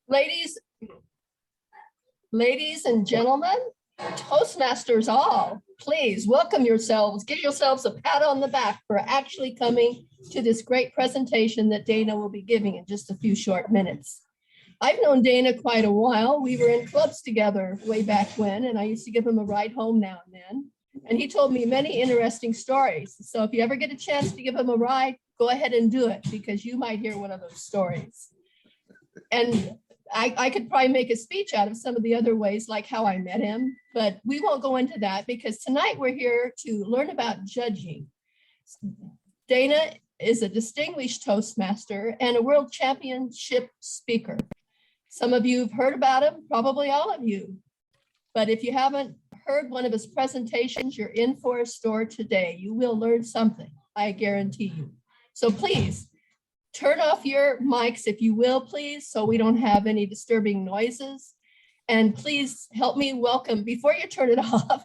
Ladies and gentlemen, Toastmasters all, please welcome yourselves. Give yourselves a pat on the back for actually coming to this great presentation that Dana will be giving in just a few short minutes. I've known Dana quite a while. We were in clubs together way back when, and I used to give him a ride home now and then. And he told me many interesting stories. So if you ever get a chance to give him a ride, go ahead and do it, because you might hear one of those stories. And I could probably make a speech out of some of the other ways, like how I met him, but we won't go into that because tonight we're here to learn about judging. Dana is a distinguished Toastmaster and a world championship speaker. Some of you have heard about him, probably all of you. But if you haven't heard one of his presentations, you're in for a store today. You will learn something, I guarantee you. So please, turn off your mics if you will, please, so we don't have any disturbing noises. And please help me welcome, before you turn it off,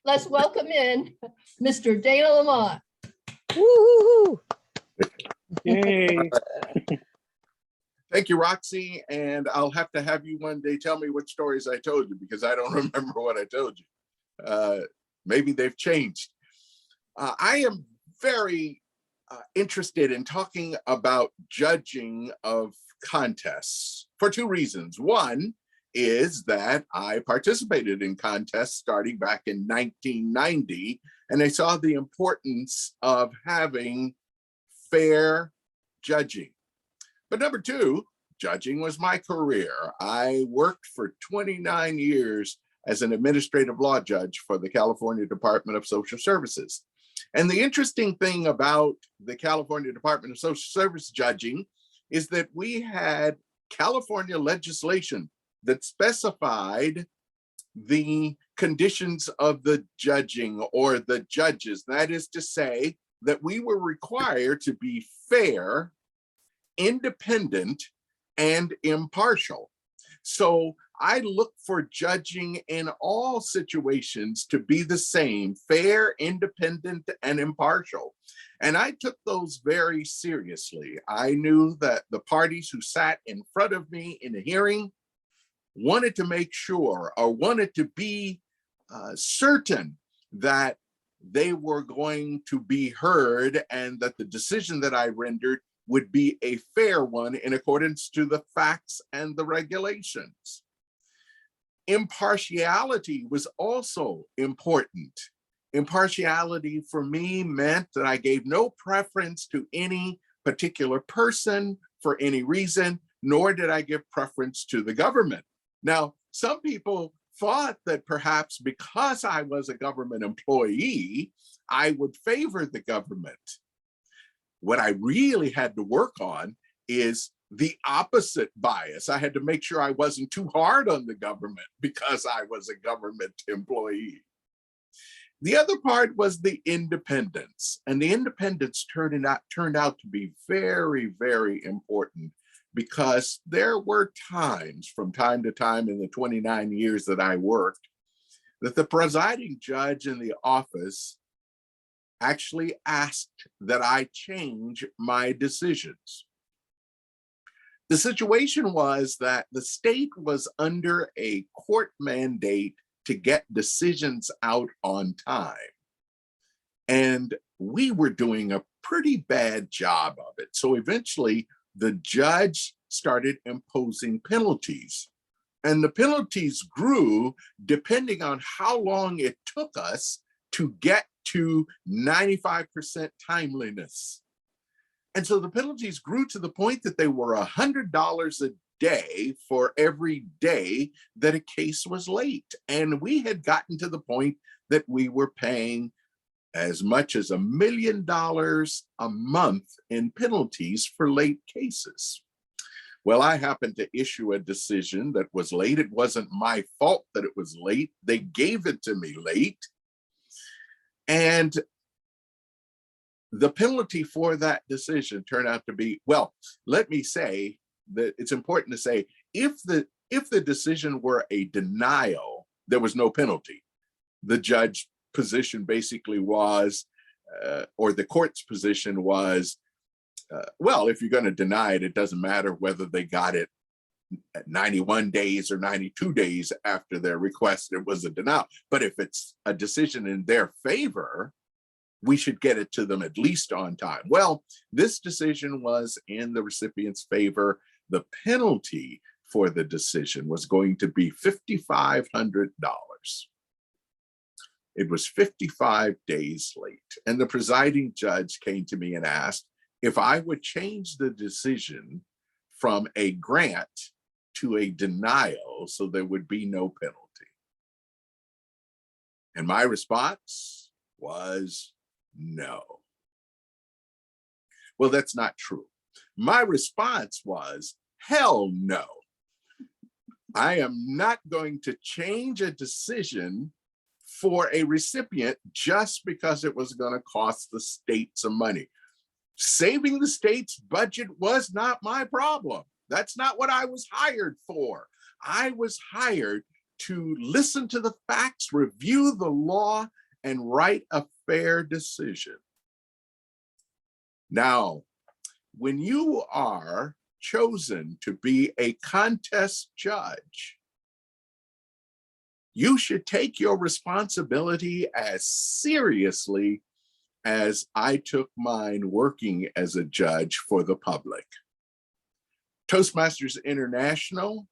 let's welcome in Mr. Dana LaMon. Woo-hoo-hoo. Yay. Thank you, Roxy. And I'll have to have you one day tell me what stories I told you, because I don't remember what I told you. Maybe they've changed. I am very interested in talking about judging of contests for two reasons. One is that I participated in contests starting back in 1990, and I saw the importance of having fair judging. But number two, judging was my career. I worked for 29 years as an administrative law judge for the California Department of Social Services. And the interesting thing about the California Department of Social Service judging is that we had California legislation that specified the conditions of the judging or the judges. That is to say that we were required to be fair, independent, and impartial. So I look for judging in all situations to be the same: fair, independent, and impartial. And I took those very seriously. I knew that the parties who sat in front of me in a hearing wanted to make sure, or wanted to be certain, that they were going to be heard and that the decision that I rendered would be a fair one in accordance to the facts and the regulations. Impartiality was also important. Impartiality for me meant that I gave no preference to any particular person for any reason, nor did I give preference to the government. Now, some people thought that perhaps because I was a government employee, I would favor the government. What I really had to work on is the opposite bias. I had to make sure I wasn't too hard on the government because I was a government employee. The other part was the independence, and the independence turned out to be very, very important, because there were times from time to time in the 29 years that I worked that the presiding judge in the office actually asked that I change my decisions. The situation was that the state was under a court mandate to get decisions out on time. And we were doing a pretty bad job of it. So eventually the judge started imposing penalties. And the penalties grew depending on how long it took us to get to 95% timeliness. And so the penalties grew to the point that they were $100 a day for every day that a case was late. And we had gotten to the point that we were paying as much as $1 million a month in penalties for late cases. Well, I happened to issue a decision that was late. It wasn't my fault that it was late. They gave it to me late. And the penalty for that decision turned out to be, well, let me say that it's important to say, if the decision were a denial, there was no penalty. The judge's position basically was, or the court's position was, well, if you're going to deny it, it doesn't matter whether they got it 91 days or 92 days after their request, it was a denial. But if it's a decision in their favor, we should get it to them at least on time. Well, this decision was in the recipient's favor. The penalty for the decision was going to be $5,500. It was 55 days late. And the presiding judge came to me and asked if I would change the decision from a grant to a denial so there would be no penalty. And my response was no. Well, that's not true. My response was, hell no. I am not going to change a decision for a recipient just because it was going to cost the state some money. Saving the state's budget was not my problem. That's not what I was hired for. I was hired to listen to the facts, review the law, and write a fair decision. Now, when you are chosen to be a contest judge, you should take your responsibility as seriously as I took mine working as a judge for the public. Toastmasters International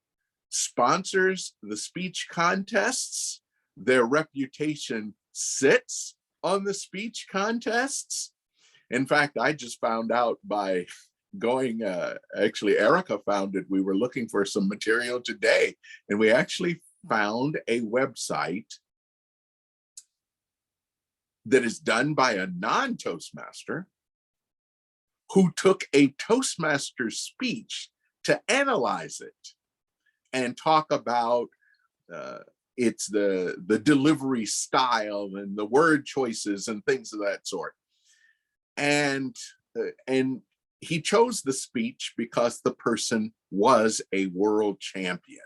sponsors the speech contests. Their reputation sits on the speech contests. In fact, I just found out by going, actually Erica found it, we were looking for some material today, and we actually found a website that is done by a non-Toastmaster who took a Toastmaster speech to analyze it and talk about it's the delivery style and the word choices and things of that sort. And he chose the speech because the person was a world champion.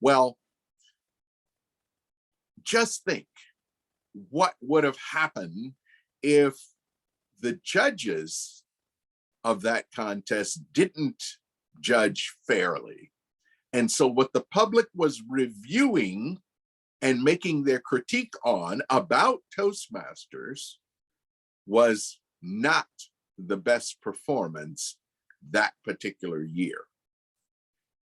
Well, just think what would have happened if the judges of that contest didn't judge fairly. And so what the public was reviewing and making their critique on about Toastmasters was not the best performance that particular year.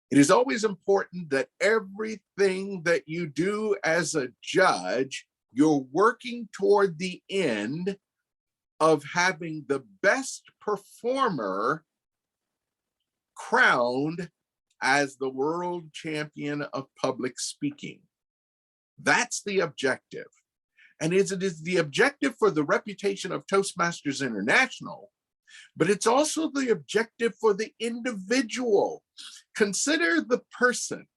It is always important that everything that you do as a judge, you're working toward the end of having the best performer crowned as the world champion of public speaking. That's the objective. And it is the objective for the reputation of Toastmasters International, but it's also the objective for the individual. Consider the person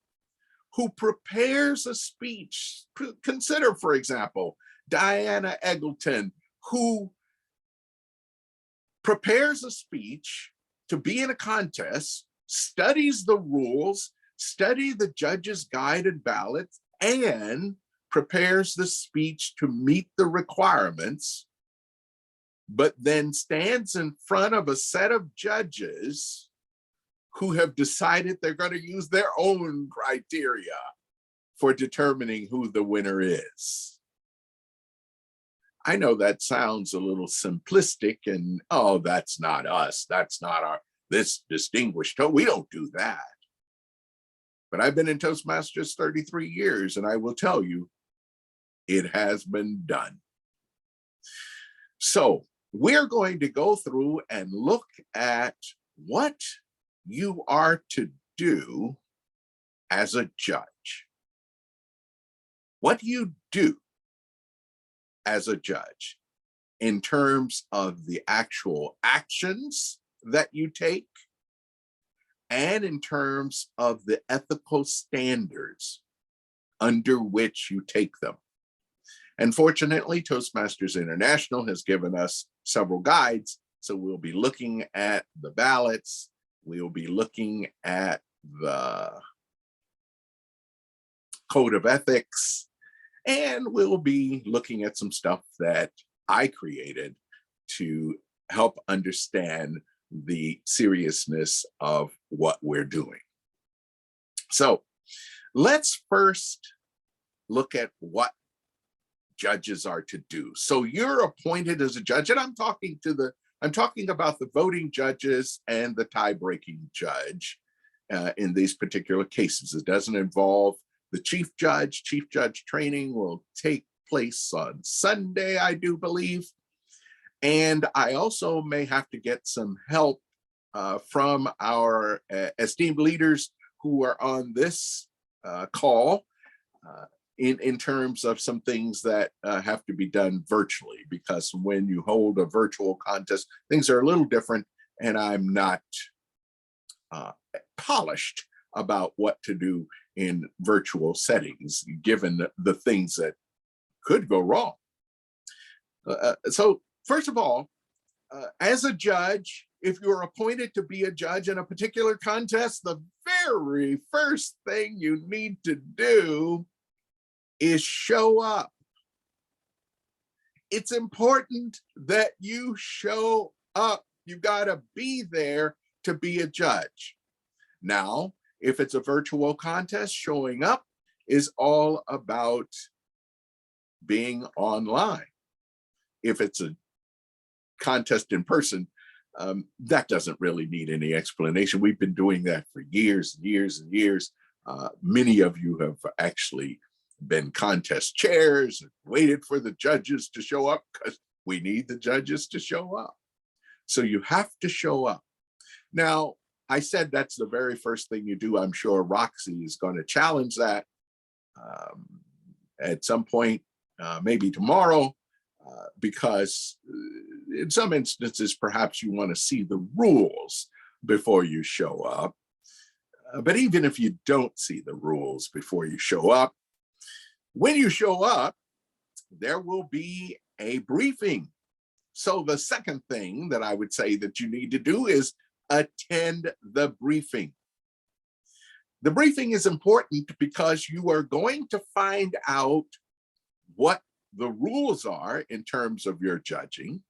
who prepares a speech. Consider, for example, Diana Eggleton, who prepares a speech to be in a contest, studies the rules, study the judge's guide and ballot, and prepares the speech to meet the requirements, but then stands in front of a set of judges who have decided they're going to use their own criteria for determining who the winner is. I know that sounds a little simplistic and, oh, that's not us. That's not this distinguished, we don't do that. But I've been in Toastmasters 33 years, and I will tell you, it has been done. So we're going to go through and look at what you are to do as a judge. What you do as a judge in terms of the actual actions that you take and in terms of the ethical standards under which you take them. And fortunately, Toastmasters International has given us several guides. So we'll be looking at the ballots, we'll be looking at the code of ethics, and we'll be looking at some stuff that I created to help understand the seriousness of what we're doing. So let's first look at what judges are to do. So you're appointed as a judge, and I'm talking about the voting judges and the tie-breaking judge in these particular cases. It doesn't involve the chief judge. Chief judge training will take place on Sunday, I do believe. And I also may have to get some help from our esteemed leaders who are on this call in terms of some things that have to be done virtually, because when you hold a virtual contest, things are a little different, and I'm not polished about what to do in virtual settings, given the things that could go wrong. So first of all, as a judge, if you're appointed to be a judge in a particular contest, the very first thing you need to do is show up. It's important that you show up. You gotta be there to be a judge. Now, if it's a virtual contest, showing up is all about being online. If it's a contest in person, that doesn't really need any explanation. We've been doing that for years and years and years. Many of you have actually been contest chairs and waited for the judges to show up, because we need the judges to show up. So you have to show up. Now, I said that's the very first thing you do. I'm sure Roxy is going to challenge that at some point, maybe tomorrow, because in some instances, perhaps you want to see the rules before you show up. But even if you don't see the rules before you show up, when you show up, there will be a briefing. So the second thing that I would say that you need to do is attend the briefing. The briefing is important because you are going to find out what the rules are in terms of your judging,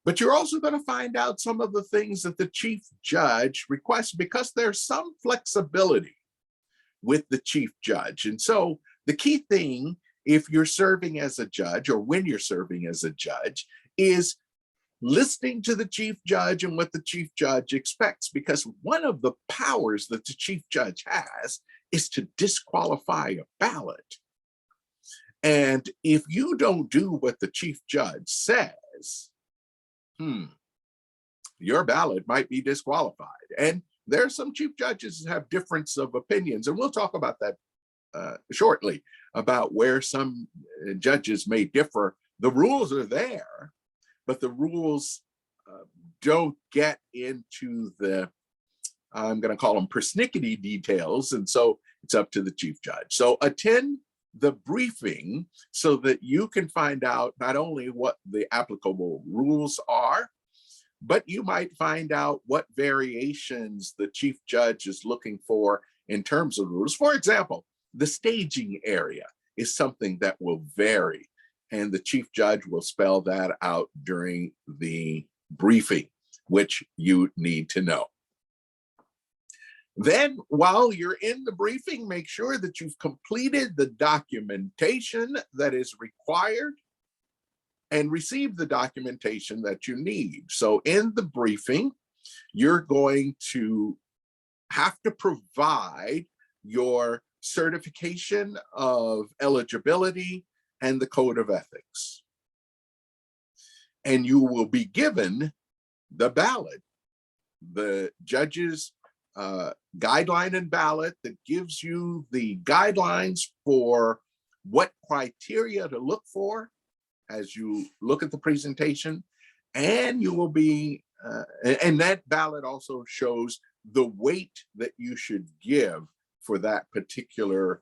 but you're also going to find out some of the things that the chief judge requests, because there's some flexibility with the chief judge. And so the key thing, if you're serving as a judge, or when you're serving as a judge, is listening to the chief judge and what the chief judge expects, because one of the powers that the chief judge has is to disqualify a ballot. And if you don't do what the chief judge says, your ballot might be disqualified. And there are some chief judges that have difference of opinions, and we'll talk about that shortly, about where some judges may differ. The rules are there, but the rules don't get into the, I'm going to call them persnickety details, and so it's up to the chief judge. So attend the briefing so that you can find out not only what the applicable rules are, but you might find out what variations the chief judge is looking for in terms of rules. For example, the staging area is something that will vary, and the chief judge will spell that out during the briefing, which you need to know. Then, while you're in the briefing, make sure that you've completed the documentation that is required and received the documentation that you need. So in the briefing, you're going to have to provide your certification of eligibility and the code of ethics. And you will be given the ballot, the judge's guideline and ballot that gives you the guidelines for what criteria to look for as you look at the presentation. And you will be, and that ballot also shows the weight that you should give for that particular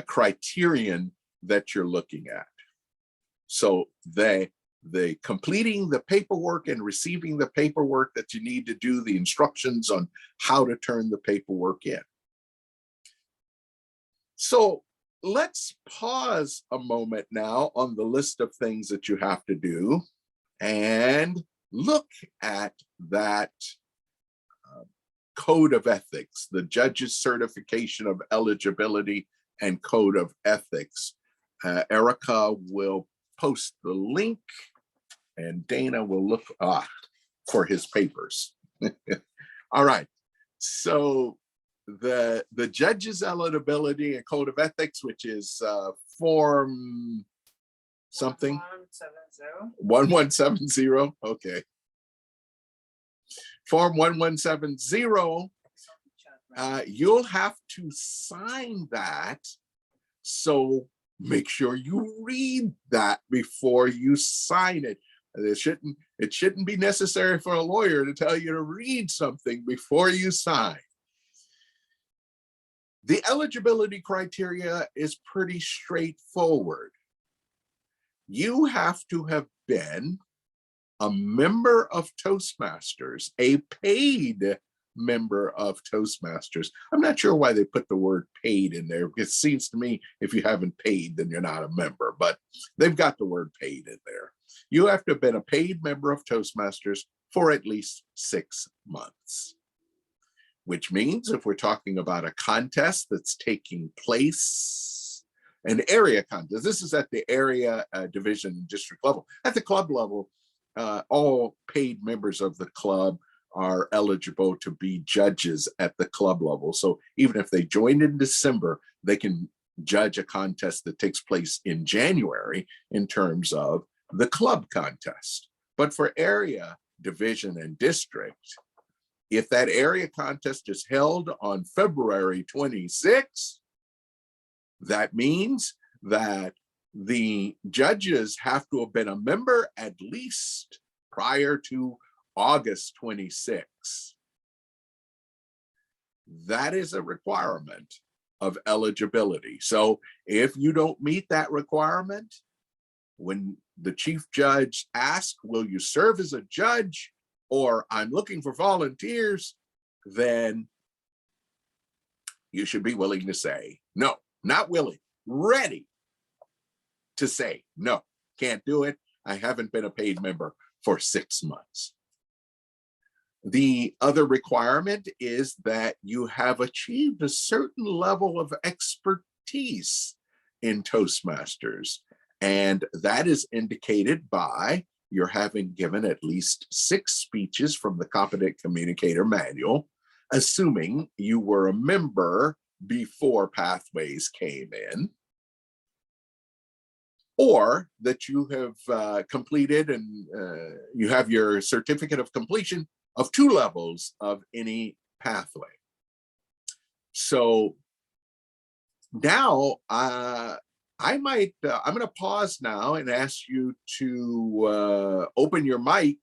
criterion that you're looking at. So the completing the paperwork and receiving the paperwork that you need to do, the instructions on how to turn the paperwork in. So let's pause a moment now on the list of things that you have to do and look at that Code of Ethics, the judge's certification of eligibility and code of ethics. Erica will post the link and Dana will look for his papers. All right, so the judge's eligibility and code of ethics, which is form something 1170. Okay, form 1170. You'll have to sign that, so make sure you read that before you sign it. It shouldn't be necessary for a lawyer to tell you to read something before you sign. The eligibility criteria is pretty straightforward. You have to have been a member of Toastmasters, a paid member of Toastmasters. I'm not sure why they put the word paid in there. It seems to me if you haven't paid, then you're not a member, but they've got the word paid in there. You have to have been a paid member of Toastmasters for at least 6 months, which means if we're talking about a contest that's taking place, an area contest, this is at the area, division, and district level. At the club level, all paid members of the club are eligible to be judges at the club level. So even if they joined in December, they can judge a contest that takes place in January in terms of the club contest. But for area, division, and district, if that area contest is held on February 26th, that means that the judges have to have been a member at least prior to August 26th. That is a requirement of eligibility. So if you don't meet that requirement, when the chief judge asks, will you serve as a judge, or I'm looking for volunteers, then you should be willing to say, no, not willing, ready to say, no, can't do it. I haven't been a paid member for 6 months. The other requirement is that you have achieved a certain level of expertise in Toastmasters. And that is indicated by your having given at least 6 speeches from the Competent Communicator Manual, assuming you were a member before Pathways came in, or that you have completed and you have your certificate of completion of 2 levels of any pathway. So now I'm going to pause now and ask you to open your mic,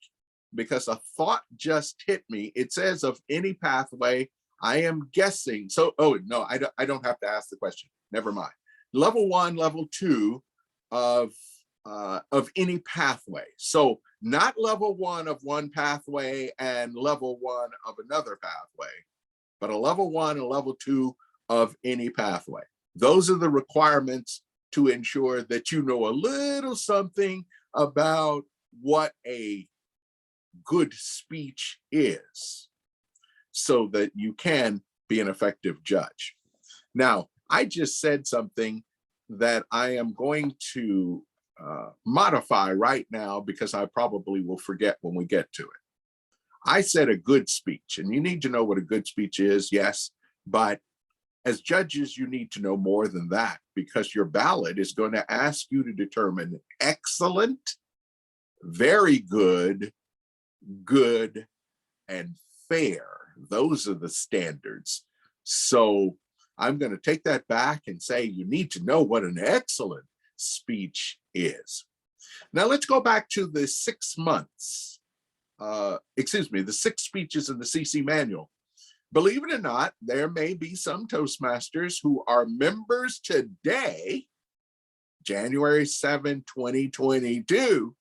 because a thought just hit me. It says of any pathway. I am guessing. So, oh no, I don't have to ask the question. Never mind. Level 1, level 2 of any pathway. So not level 1 of one pathway and level 1 of another pathway, but a level 1 and level 2 of any pathway. Those are the requirements to ensure that you know a little something about what a good speech is, so that you can be an effective judge. Now, I just said something that I am going to modify right now, because I probably will forget when we get to it. I said a good speech, and you need to know what a good speech is, yes, but as judges, you need to know more than that, because your ballot is going to ask you to determine excellent, very good, good, and fair. Those are the standards. So I'm going to take that back and say you need to know what an excellent speech is. Now let's go back to the 6 months, the 6 speeches in the CC manual. Believe it or not, there may be some Toastmasters who are members today, January 7, 2022,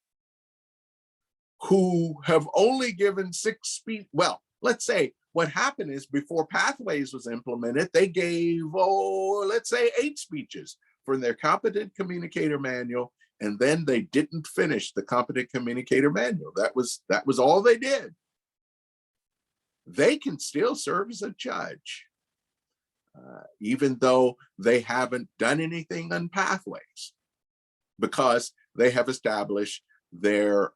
who have only given 6 speeches. Well, let's say what happened is before Pathways was implemented, they gave, let's say 8 speeches from their Competent Communicator Manual, and then they didn't finish the Competent Communicator Manual. That was all they did. they can still serve as a judge, even though they haven't done anything on pathways, because they have established their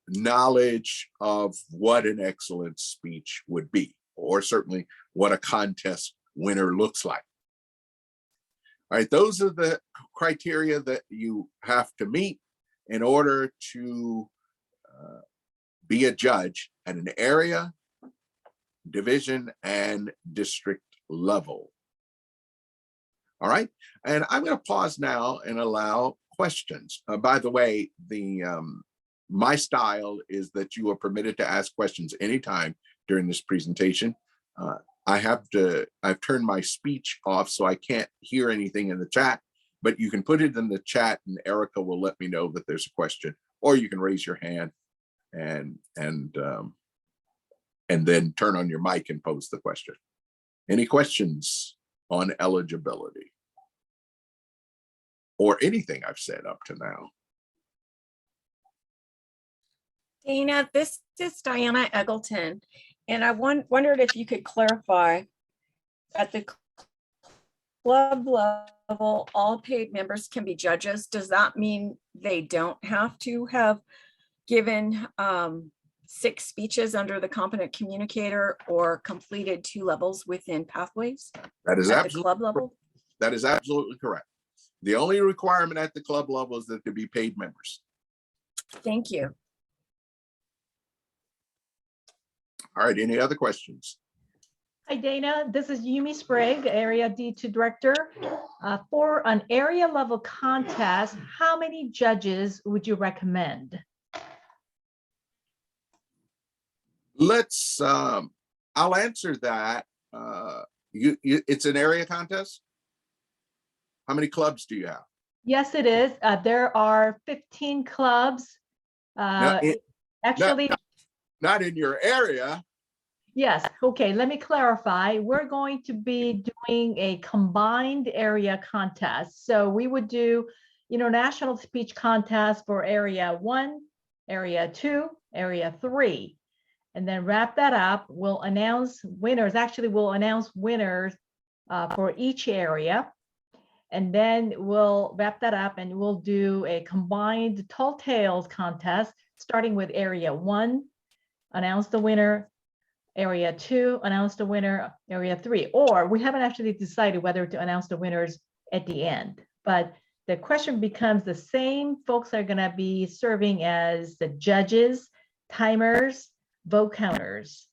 knowledge of what an excellent speech would be, or certainly what a contest winner looks like. All right, those are the criteria that you have to meet in order to be a judge at an area, division, and district level. All right, and I'm going to pause now and allow questions. By the way, my style is that you are permitted to ask questions anytime during this presentation. I've turned my speech off, so I can't hear anything in the chat, but you can put it in the chat and Erica will let me know that there's a question, or you can raise your hand and then turn on your mic and pose the question. Any questions on eligibility or anything I've said up to now? Dana, this is Diana Eggleton, and I wondered if you could clarify, at the club level, all paid members can be judges. Does that mean they don't have to have given 6 speeches under the competent communicator or completed 2 levels within pathways? That is at absolutely the club level? That is absolutely correct. The only requirement at the club level is that they be paid members. Thank you. All right, any other questions? Hi, Dana. This is Yumi Sprague, Area D2 Director. For an area level contest, how many judges would you recommend? Let's, I'll answer that. It's an area contest? How many clubs do you have? Yes, it is. There are 15 clubs. Actually, not in your area. yes. Okay, let me clarify. We're going to be doing a combined area contest. So we would do, national speech contest for area 1, area 2, area 3. And then wrap that up. We'll announce winners. Actually, we'll announce winners for each area. And then we'll wrap that up and we'll do a combined Tall Tales contest, starting with area 1, announce the winner, area 2, announce the winner, area 3. Or we haven't actually decided whether to announce the winners at the end. But the question becomes the same folks are going to be serving as the judges, timers, vote counters.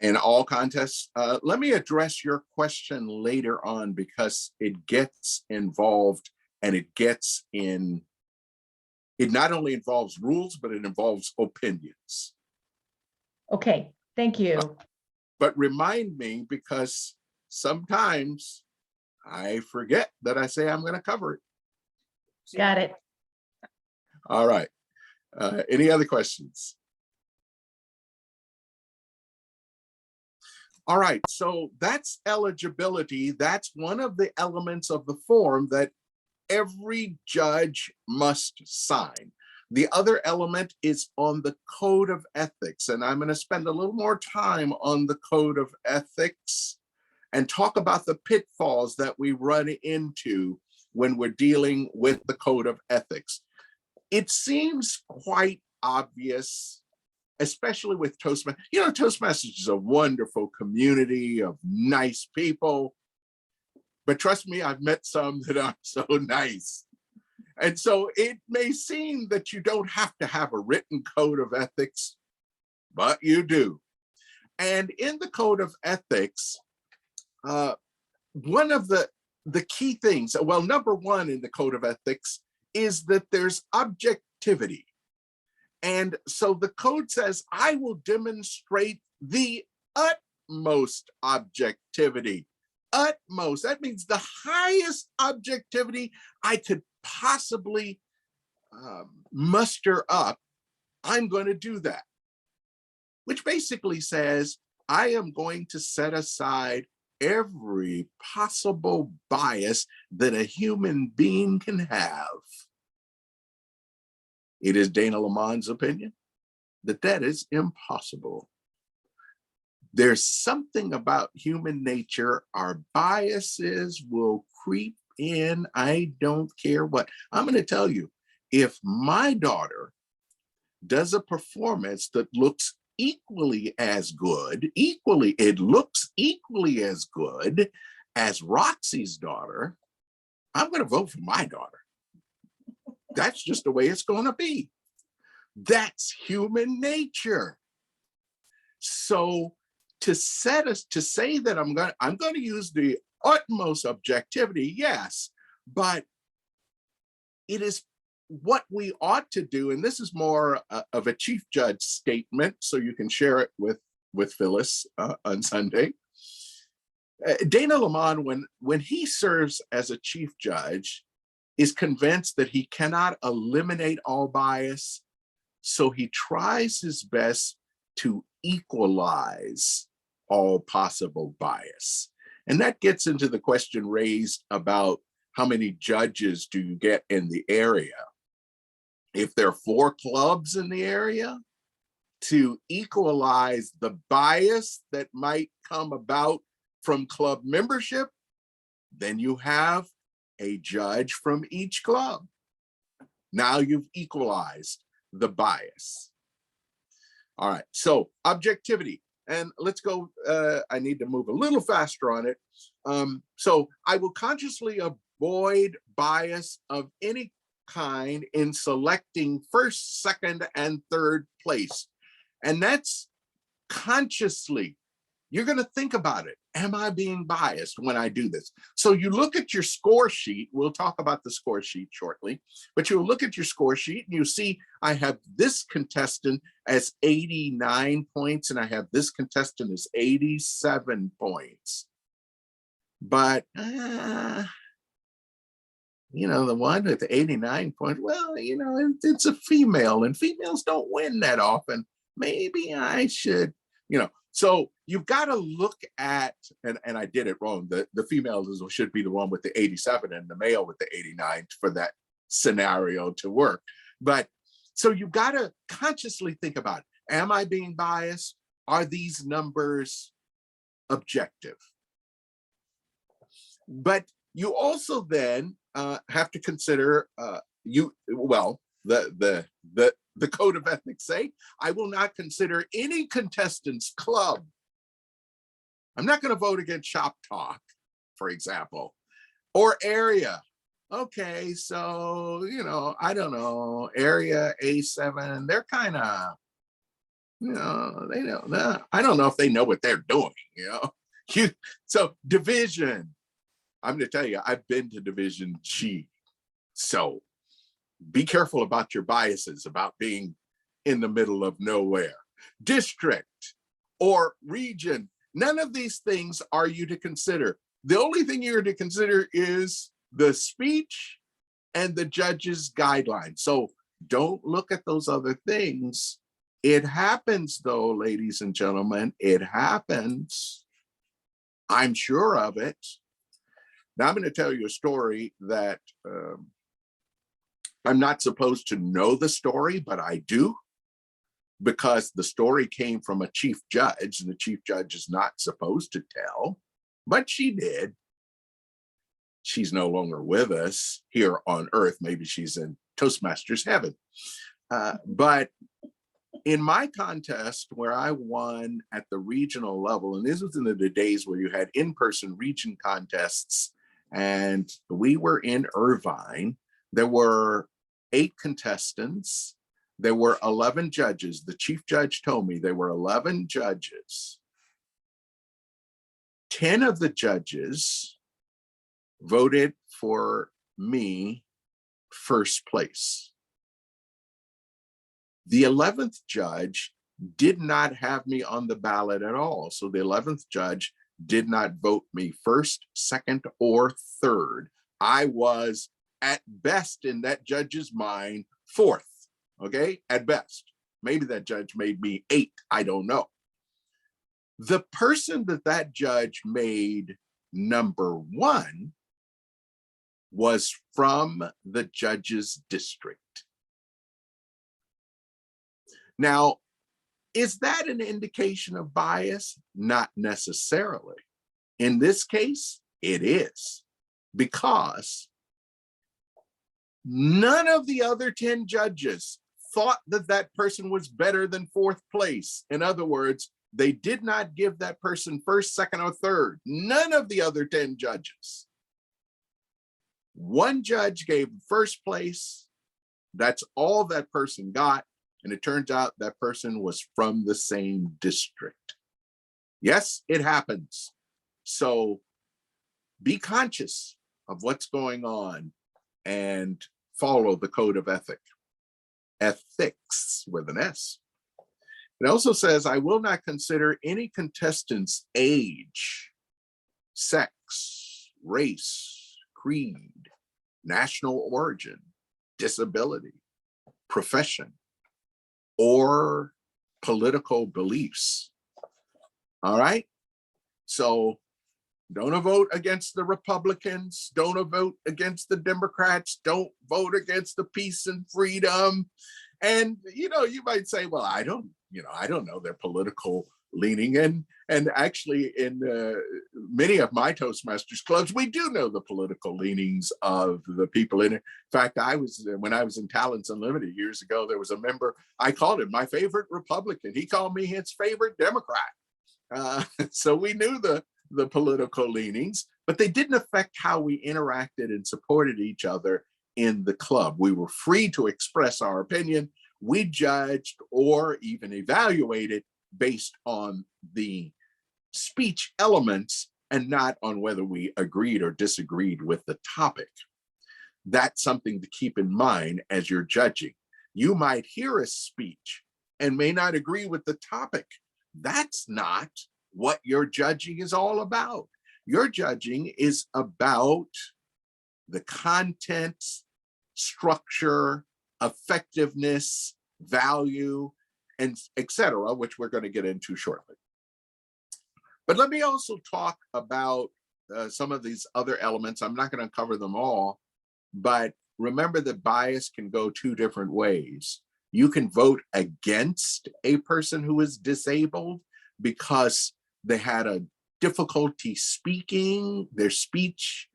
In all contests. Let me address your question later on because it gets involved and it not only involves rules, but it involves opinions. Okay, thank you. But remind me, because sometimes I forget that I say I'm going to cover it. Got it. All right. Any other questions? All right, so that's eligibility. That's one of the elements of the form that every judge must sign. The other element is on the code of ethics, and I'm going to spend a little more time on the code of ethics and talk about the pitfalls that we run into when we're dealing with the code of ethics. It seems quite obvious, especially with Toastmasters. Toastmasters is a wonderful community of nice people, but trust me, I've met some that aren't so nice. And so it may seem that you don't have to have a written code of ethics, but you do. And in the code of ethics, one of the key things, well, number one in the code of ethics is that there's objectivity. And so the code says, I will demonstrate the utmost objectivity. Utmost, that means the highest objectivity I could possibly muster up. I'm going to do that, which basically says, I am going to set aside every possible bias that a human being can have. It is Dana LaMon's opinion that that is impossible. There's something about human nature. Our biases will creep in. I don't care what. I'm going to tell you, if my daughter does a performance that looks equally as good, it looks equally as good as Roxy's daughter, I'm going to vote for my daughter. That's just the way it's going to be. That's human nature. So to say that I'm going to use the utmost objectivity, yes, but it is what we ought to do, and this is more of a chief judge statement, so you can share it with Phyllis on Sunday. Dana LaMon, when he serves as a chief judge, is convinced that he cannot eliminate all bias, so he tries his best to equalize all possible bias. And that gets into the question raised about how many judges do you get in the area. If there are 4 clubs in the area, to equalize the bias that might come about from club membership, then you have a judge from each club. Now you've equalized the bias. All right, so objectivity. And let's go, I need to move a little faster on it. So I will consciously avoid bias of any kind in selecting first, second, and third place. And that's consciously. You're going to think about it. Am I being biased when I do this? So you look at your score sheet. We'll talk about the score sheet shortly, but you'll look at your score sheet and you see I have this contestant as 89 points and I have this contestant as 87 points. But, you know, the one with the 89 points, well, you know, it's a female and females don't win that often. Maybe I should, you know. So you've got to look at, and I did it wrong, the female should be the one with the 87 and the male with the 89 for that scenario to work. But so you've got to consciously think about it. Am I being biased? Are these numbers objective? But you also then have to consider the code of ethics say, I will not consider any contestant's club. I'm not going to vote against Shop Talk, for example, or area. Okay, so, you know, I don't know, area A7, they're kind of, you know, they don't, I don't know if they know what they're doing, you know. So division, I'm going to tell you, I've been to Division G. So be careful about your biases, about being in the middle of nowhere. District or region, none of these things are you to consider. The only thing you're to consider is the speech and the judge's guidelines. So don't look at those other things. It happens though, ladies and gentlemen, it happens. I'm sure of it. Now I'm going to tell you a story that I'm not supposed to know the story, but I do, because the story came from a chief judge, and the chief judge is not supposed to tell, but she did. She's no longer with us here on earth. Maybe she's in Toastmasters heaven. But in my contest where I won at the regional level, and this was in the days where you had in-person region contests, and we were in Irvine, there were 8 contestants. There were 11 judges. The chief judge told me there were 11 judges. 10 of the judges voted for me first place. The 11th judge did not have me on the ballot at all. So the 11th judge did not vote me first, second, or third. I was at best in that judge's mind 4th, okay, at best. Maybe that judge made me 8, I don't know. The person that judge made number 1 was from the judge's district. Now, Is that an indication of bias? Not necessarily. In this case, it is, because none of the other 10 judges thought that that person was better than 4th place. In other words, they did not give that person 1st, 2nd, or 3rd. None of the other 10 judges. One judge gave 1st place. That's all that person got. And it turns out that person was from the same district. Yes, it happens. So be conscious of what's going on and follow the code of ethics with an S. It also says, I will not consider any contestant's age, sex, race, creed, national origin, disability, profession, or political beliefs. All right? So don't vote against the Republicans. Don't vote against the Democrats. Don't vote against the peace and freedom. And, you might say, well, I don't know their political leaning. And actually in many of my Toastmasters clubs, we do know the political leanings of the people in it. In fact, when I was in Talents Unlimited years ago, there was a member, I called him my favorite Republican. He called me his favorite Democrat. So we knew the political leanings, but they didn't affect how we interacted and supported each other in the club. We were free to express our opinion. We judged or even evaluated based on the speech elements and not on whether we agreed or disagreed with the topic. That's something to keep in mind as you're judging. You might hear a speech and may not agree with the topic. That's not what your judging is all about. Your judging is about the content, structure, effectiveness, value, and etc., which we're going to get into shortly. But let me also talk about some of these other elements. I'm not going to cover them all, but remember that bias can go 2 different ways. You can vote against a person who is disabled because they had a difficulty speaking, their speech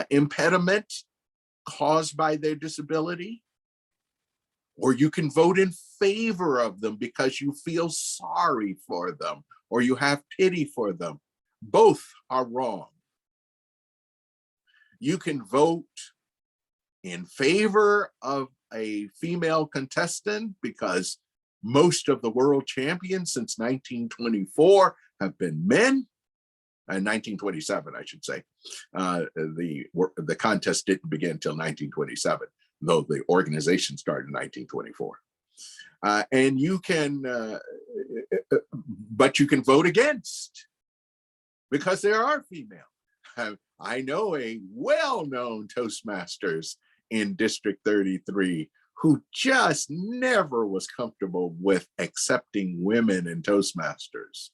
impediment caused by their disability. Or you can vote in favor of them because you feel sorry for them or you have pity for them. Both are wrong. You can vote in favor of a female contestant because most of the world champions since 1924 have been men. 1927, I should say. The contest didn't begin until 1927, though the organization started in 1924. And you can, but you can vote against because there are female. I know a well-known Toastmasters in District 33 who just never was comfortable with accepting women in Toastmasters.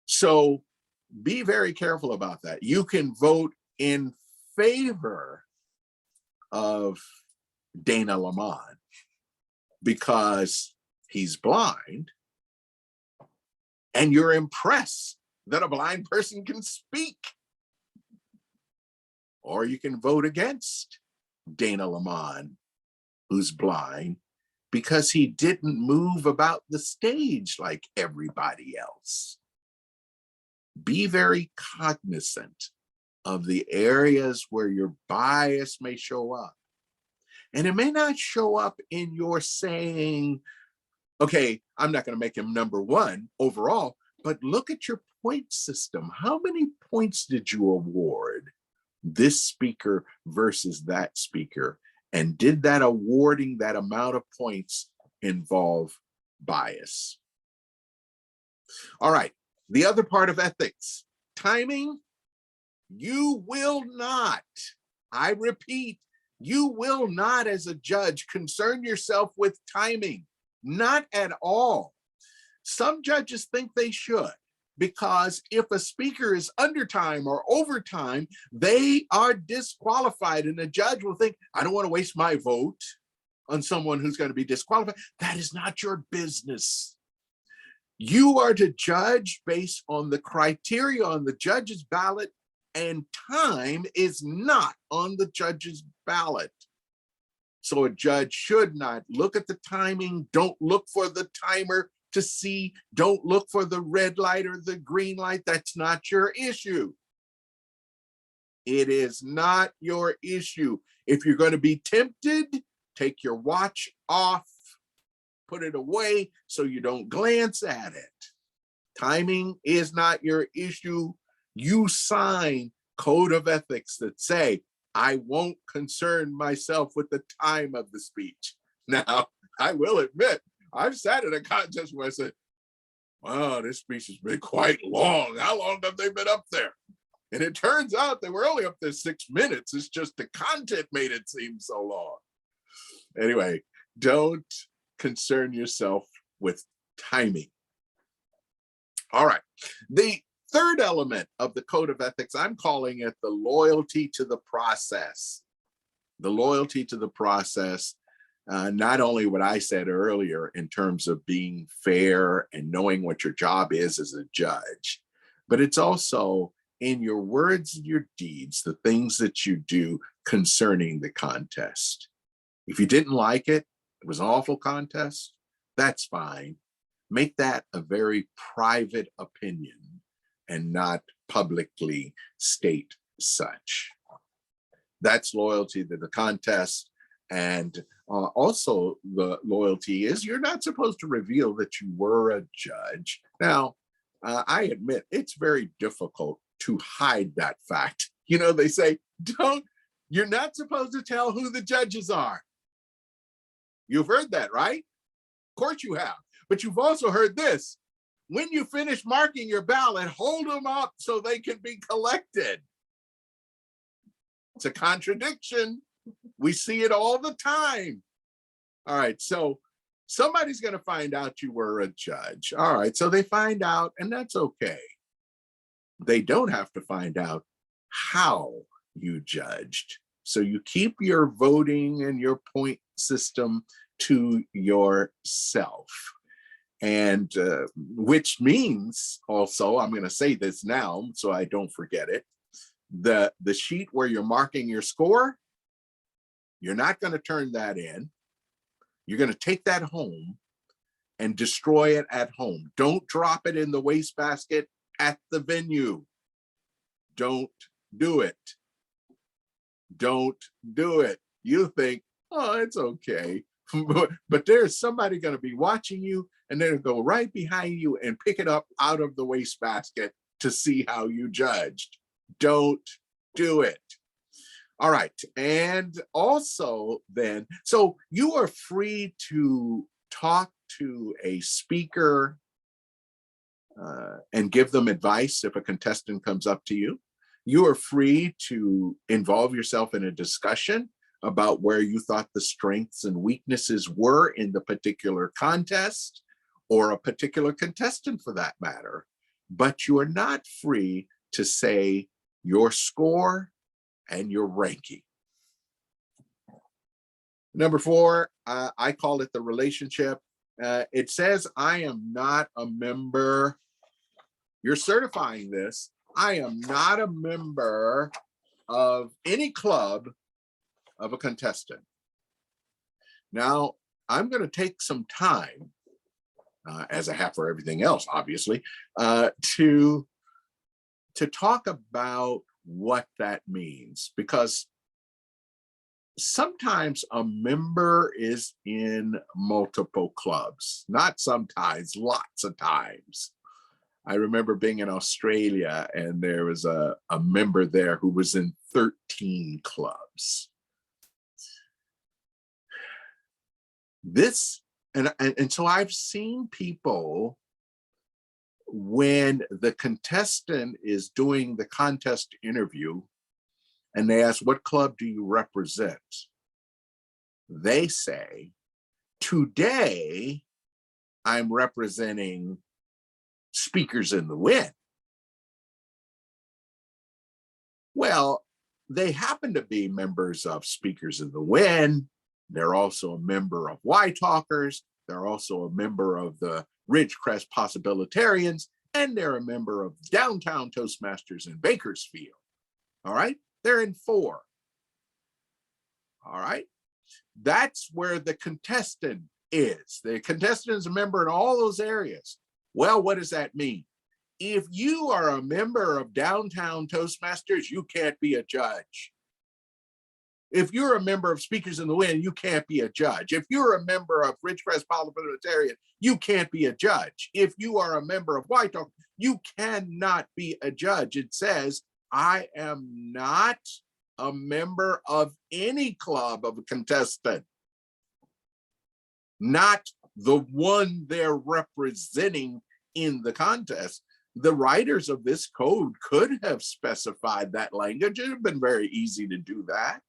So be very careful about that. You can vote in favor of Dana LaMon because he's blind and you're impressed that a blind person can speak. Or you can vote against Dana LaMon, who's blind, because he didn't move about the stage like everybody else. Be very cognizant of the areas where your bias may show up. And it may not show up in your saying, okay, I'm not going to make him number 1 overall, but look at your point system. How many points did you award this speaker versus that speaker? And did that awarding that amount of points involve bias? All right, the other part of ethics, timing. You will not, I repeat, you will not as a judge concern yourself with timing, not at all. Some judges think they should, because if a speaker is under time or over time, they are disqualified and the judge will think, I don't want to waste my vote on someone who's going to be disqualified. That is not your business. You are to judge based on the criteria on the judge's ballot, and time is not on the judge's ballot. So a judge should not look at the timing. Don't look for the timer to see. Don't look for the red light or the green light. That's not your issue. It is not your issue. If you're going to be tempted, take your watch off, put it away so you don't glance at it. Timing is not your issue. You sign code of ethics that say, I won't concern myself with the time of the speech. Now, I will admit, I've sat in a contest where I said, wow, this speech has been quite long. How long have they been up there? And it turns out they were only up there 6 minutes. It's just the content made it seem so long. Anyway, don't concern yourself with timing. All right. The third element of the code of ethics, I'm calling it the loyalty to the process. The loyalty to the process, not only what I said earlier in terms of being fair and knowing what your job is as a judge, but it's also in your words and your deeds, the things that you do concerning the contest. If you didn't like it, it was an awful contest, that's fine. Make that a very private opinion and not publicly state such. That's loyalty to the contest. And also the loyalty is you're not supposed to reveal that you were a judge. Now, I admit it's very difficult to hide that fact. You know, they say, you're not supposed to tell who the judges are. You've heard that, right? Of course you have, but you've also heard this. When you finish marking your ballot, hold them up so they can be collected. It's a contradiction. We see it all the time. All right, so somebody's going to find out you were a judge. All right, so they find out, and that's okay. They don't have to find out how you judged. So you keep your voting and your point system to yourself. And which means also, I'm going to say this now so I don't forget it, the sheet where you're marking your score, you're not going to turn that in. You're going to take that home and destroy it at home. Don't drop it in the wastebasket at the venue. Don't do it. Don't do it. You think, oh, it's okay. But there's somebody going to be watching you, and they'll go right behind you and pick it up out of the wastebasket to see how you judged. Don't do it. All right. And also then, so you are free to talk to a speaker and give them advice if a contestant comes up to you. You are free to involve yourself in a discussion about where you thought the strengths and weaknesses were in the particular contest or a particular contestant for that matter. But you are not free to say your score and your ranking. Number 4, I call it the relationship. It says I am not a member. You're certifying this. I am not a member of any club of a contestant. Now, I'm going to take some time, as I have for everything else, obviously, to talk about what that means, because sometimes a member is in multiple clubs, not sometimes, lots of times. I remember being in Australia and there was a member there who was in 13 clubs. And so I've seen people, when the contestant is doing the contest interview and they ask, what club do you represent? They say, today I'm representing Speakers in the Wind. Well, they happen to be members of Speakers in the Wind, They're also a member of Y Talkers. They're also a member of the Ridgecrest Possibilitarians, and they're a member of Downtown Toastmasters in Bakersfield. All right, they're in 4. All right, that's where the contestant is. The contestant is a member in all those areas. Well, what does that mean? If you are a member of Downtown Toastmasters, you can't be a judge. If you're a member of Speakers in the Wind, you can't be a judge. If you're a member of Ridgecrest Parliamentarian, you can't be a judge. If you are a member of White Talk, you cannot be a judge. It says, I am not a member of any club of a contestant, not the one they're representing in the contest. The writers of this code could have specified that language. It would have been very easy to do that.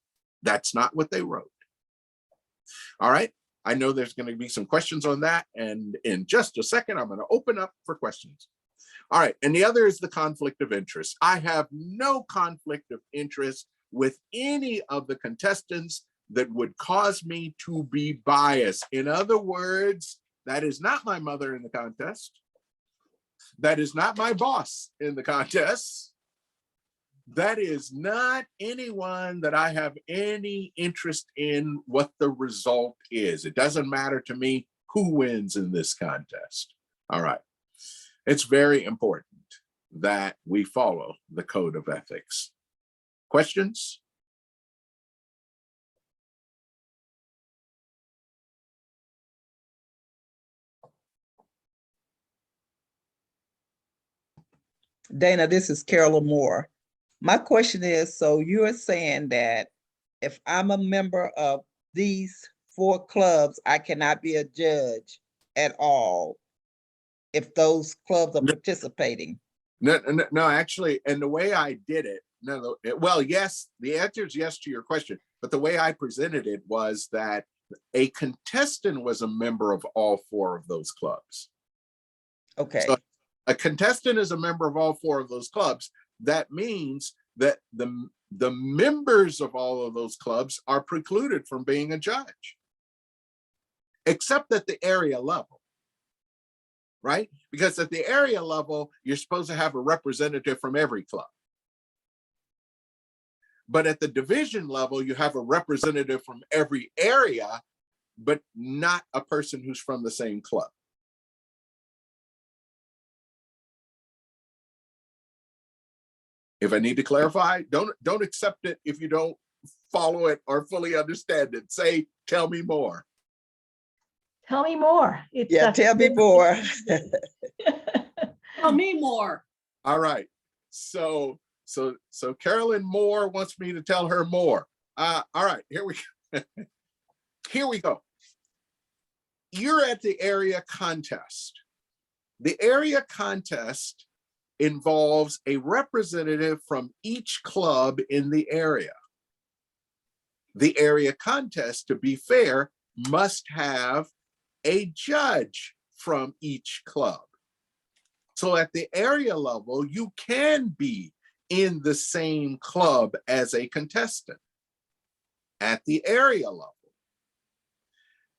That's not what they wrote. All right, I know there's going to be some questions on that, and in just a second, I'm going to open up for questions. All right, and the other is the conflict of interest. I have no conflict of interest with any of the contestants that would cause me to be biased. In other words, that is not my mother in the contest. That is not my boss in the contest. That is not anyone that I have any interest in what the result is. It doesn't matter to me who wins in this contest. All right. It's very important that we follow the code of ethics. Questions? Dana, this is Carolyn Moore. My question is, so you're saying that if I'm a member of these 4 clubs, I cannot be a judge at all if those clubs are participating? No, actually, and the way I did it, well, yes, the answer is yes to your question, but the way I presented it was that a contestant was a member of all 4 of those clubs. Okay. So a contestant is a member of all 4 of those clubs. That means that the members of all of those clubs are precluded from being a judge, except at the area level, right? Because at the area level, you're supposed to have a representative from every club. But at the division level, you have a representative from every area, but not a person who's from the same club. If I need to clarify, don't accept it if you don't follow it or fully understand it. Say, tell me more. Tell me more. Tell me more. Tell me more. All right. So Carolyn Moore wants me to tell her more. All right, here we go. Here we go. You're at the area contest. The area contest involves a representative from each club in the area. The area contest, to be fair, must have a judge from each club. So at the area level, you can be in the same club as a contestant at the area level.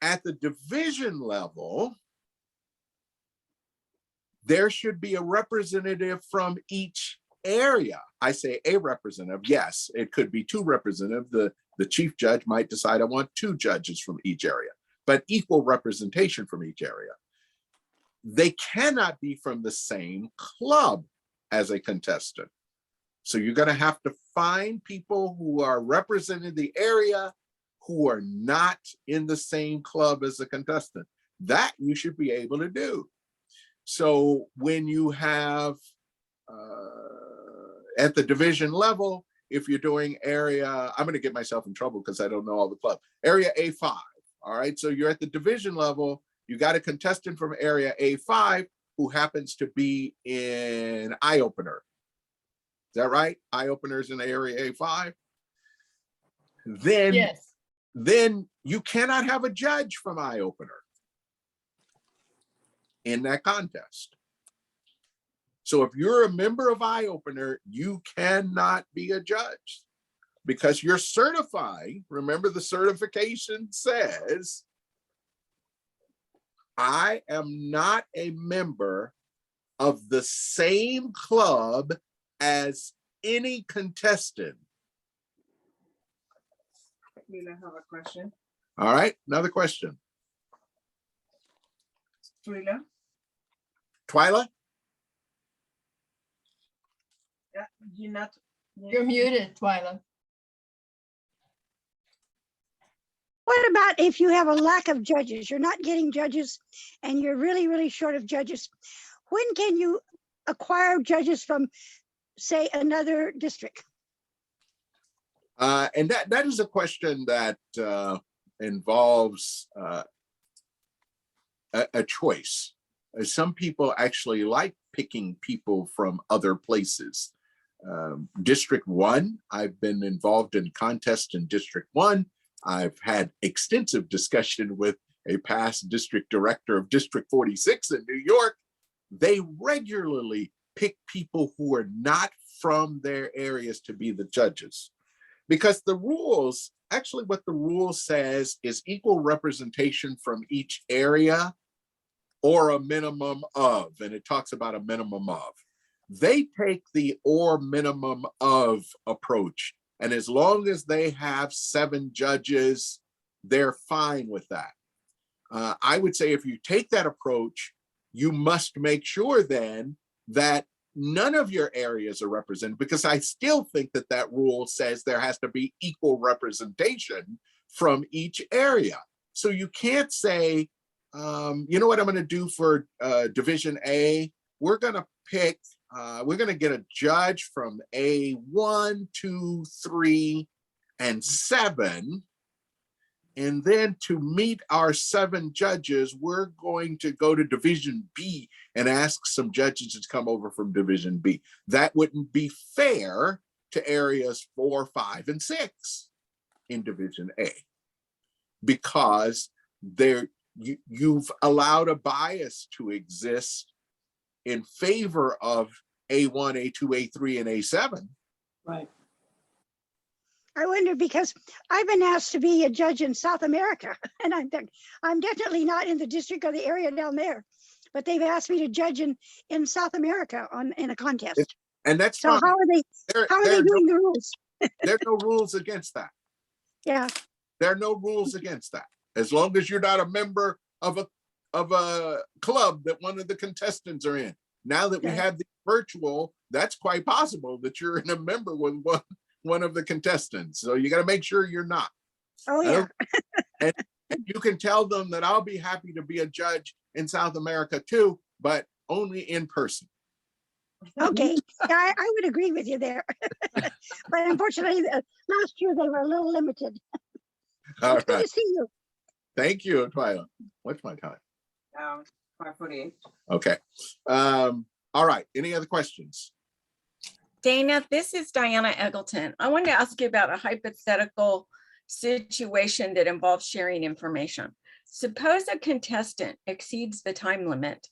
At the division level, there should be a representative from each area. I say a representative. Yes, it could be 2 representatives. The chief judge might decide I want 2 judges from each area, but equal representation from each area. They cannot be from the same club as a contestant. So you're going to have to find people who are representing the area who are not in the same club as a contestant. That you should be able to do. So when you have at the division level, if you're doing area, I'm going to get myself in trouble because I don't know all the club. Area A5. All right. So you're at the division level. You got a contestant from area A5 who happens to be in Eye Opener. Is that right? Eye Openers in area A5. Then, Yes. then you cannot have a judge from Eye Opener in that contest. So if you're a member of Eye Opener, you cannot be a judge. because you're certifying, remember the certification says, I am not a member of the same club as any contestant. I have a question. All right, another question. Twyla? Twyla? Yeah, you're not. You're muted, Twyla. What about if you have a lack of judges? You're not getting judges and you're really, really short of judges. When can you acquire judges from, say, another district? And that is a question that involves a choice. Some people actually like picking people from other places. District 1, I've been involved in contests in District 1. I've had extensive discussion with a past district director of District 46 in New York. They regularly pick people who are not from their areas to be the judges. Because the rules, actually what the rule says is equal representation from each area or a minimum of, and it talks about a minimum of. They take the or minimum of approach. And as long as they have 7 judges, they're fine with that. I would say if you take that approach, you must make sure then that none of your areas are represented, because I still think that that rule says there has to be equal representation from each area. So you can't say, you know what I'm going to do for Division A? We're going to pick, we're going to get a judge from A1, 2, 3, and 7. And then to meet our 7 judges, we're going to go to Division B and ask some judges to come over from Division B. That wouldn't be fair to areas 4, 5, and 6 in Division A, because you've allowed a bias to exist in favor of A1, A2, A3, and A7. Right. I wonder, because I've been asked to be a judge in South America, and I'm definitely not in the district or the area down there, but they've asked me to judge in South America in a contest. And that's So fine. how are they doing the rules? There are no rules against that. Yeah. There are no rules against that. As long as you're not a member of a club that one of the contestants are in. Now that we Okay. have the virtual, that's quite possible that you're in a member with one of the contestants. So you got to make sure you're not. Oh, yeah. And you can tell them that I'll be happy to be a judge in South America too, but only in person. Okay. Yeah, I would agree with you there. But unfortunately, last year they were a little limited. All It's good right. to see you. Thank you, Twyla. What's my time? 5:48. Okay. All right. Any other questions? Dana, this is Diana Eggleton. I wanted to ask you about a hypothetical situation that involves sharing information. Suppose a contestant exceeds the time limit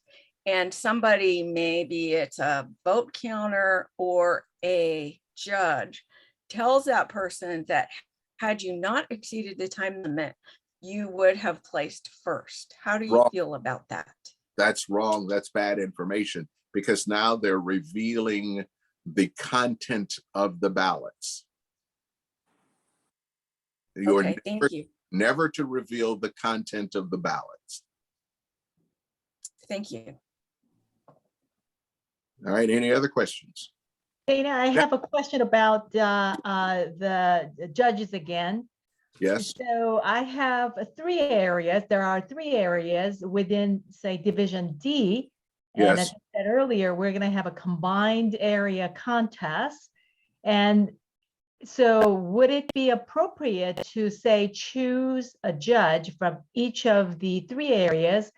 and somebody, maybe it's a vote counter or a judge, tells that person that had you not exceeded the time limit, you would have placed first. How do you Wrong. feel about that? That's wrong. That's bad information, because now they're revealing the content of the ballots. You're Okay, thank you. never to reveal the content of the ballots. Thank you. All right, any other questions? Dana, I have a question about the judges again. Yes, So I have 3 areas. There are 3 areas within, say, Division D. And as yes, I said earlier, we're going to have a combined area contest. And so would it be appropriate to, say, choose a judge from each of the 3 areas,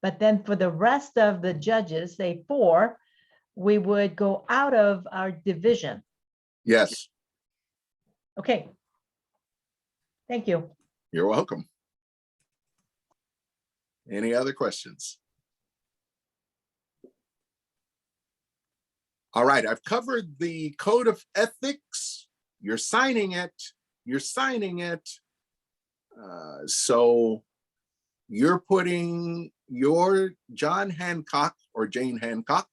but then for the rest of the judges, say 4, we would go out of our division? yes, Okay. Thank you. you're welcome. Any other questions? All right, I've covered the code of ethics you're signing it. You're signing it. So you're putting your John Hancock or Jane Hancock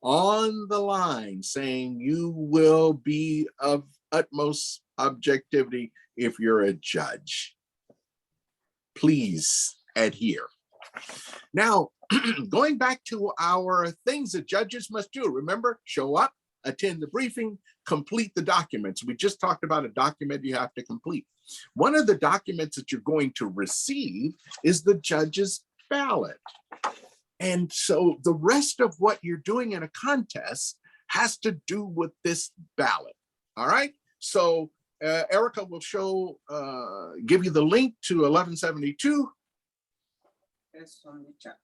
on the line, saying you will be of utmost objectivity if you're a judge. Please adhere. Now, going back to our things that judges must do, remember, show up, attend the briefing, complete the documents. We just talked about a document you have to complete. One of the documents that you're going to receive is the judge's ballot. And so the rest of what you're doing in a contest has to do with this ballot. All right. So Erica will give you the link to 1172. It's on the chat.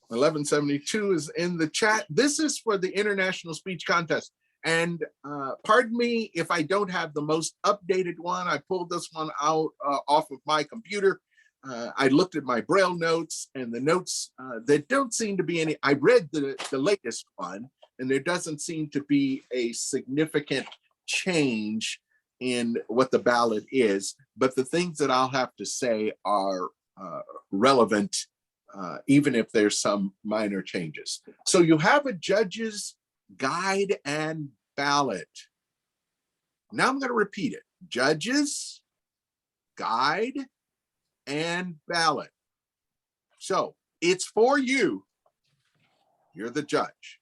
1172 is in the chat. This is for the International Speech Contest. And pardon me if I don't have the most updated one. I pulled this one out off of my computer. I looked at my Braille notes, and the notes, there don't seem to be any. I read the latest one, and there doesn't seem to be a significant change in what the ballot is. But the things that I'll have to say are relevant, even if there's some minor changes. So you have a judge's guide and ballot. Now I'm going to repeat it. Judges, guide, and ballot. So it's for you. You're the judge.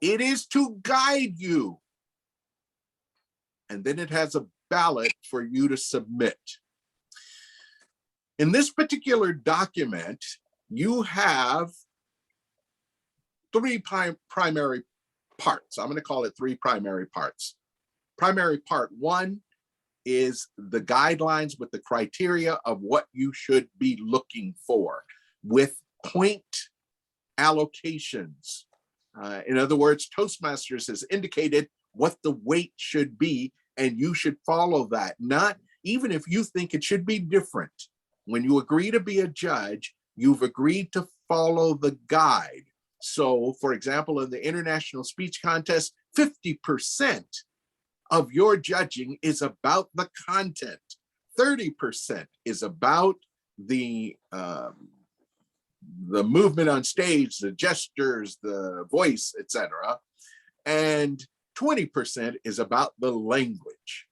It is to guide you. And then it has a ballot for you to submit. In this particular document, you have three primary parts. I'm going to call it three primary parts. Primary part one is the guidelines with the criteria of what you should be looking for with point allocations. In other words, Toastmasters has indicated what the weight should be, and you should follow that. Not even if you think it should be different. When you agree to be a judge, you've agreed to follow the guide. So, for example, in the International Speech Contest, 50% of your judging is about the content. 30% is about the movement on stage, the gestures, the voice, etc. And 20% is about the language,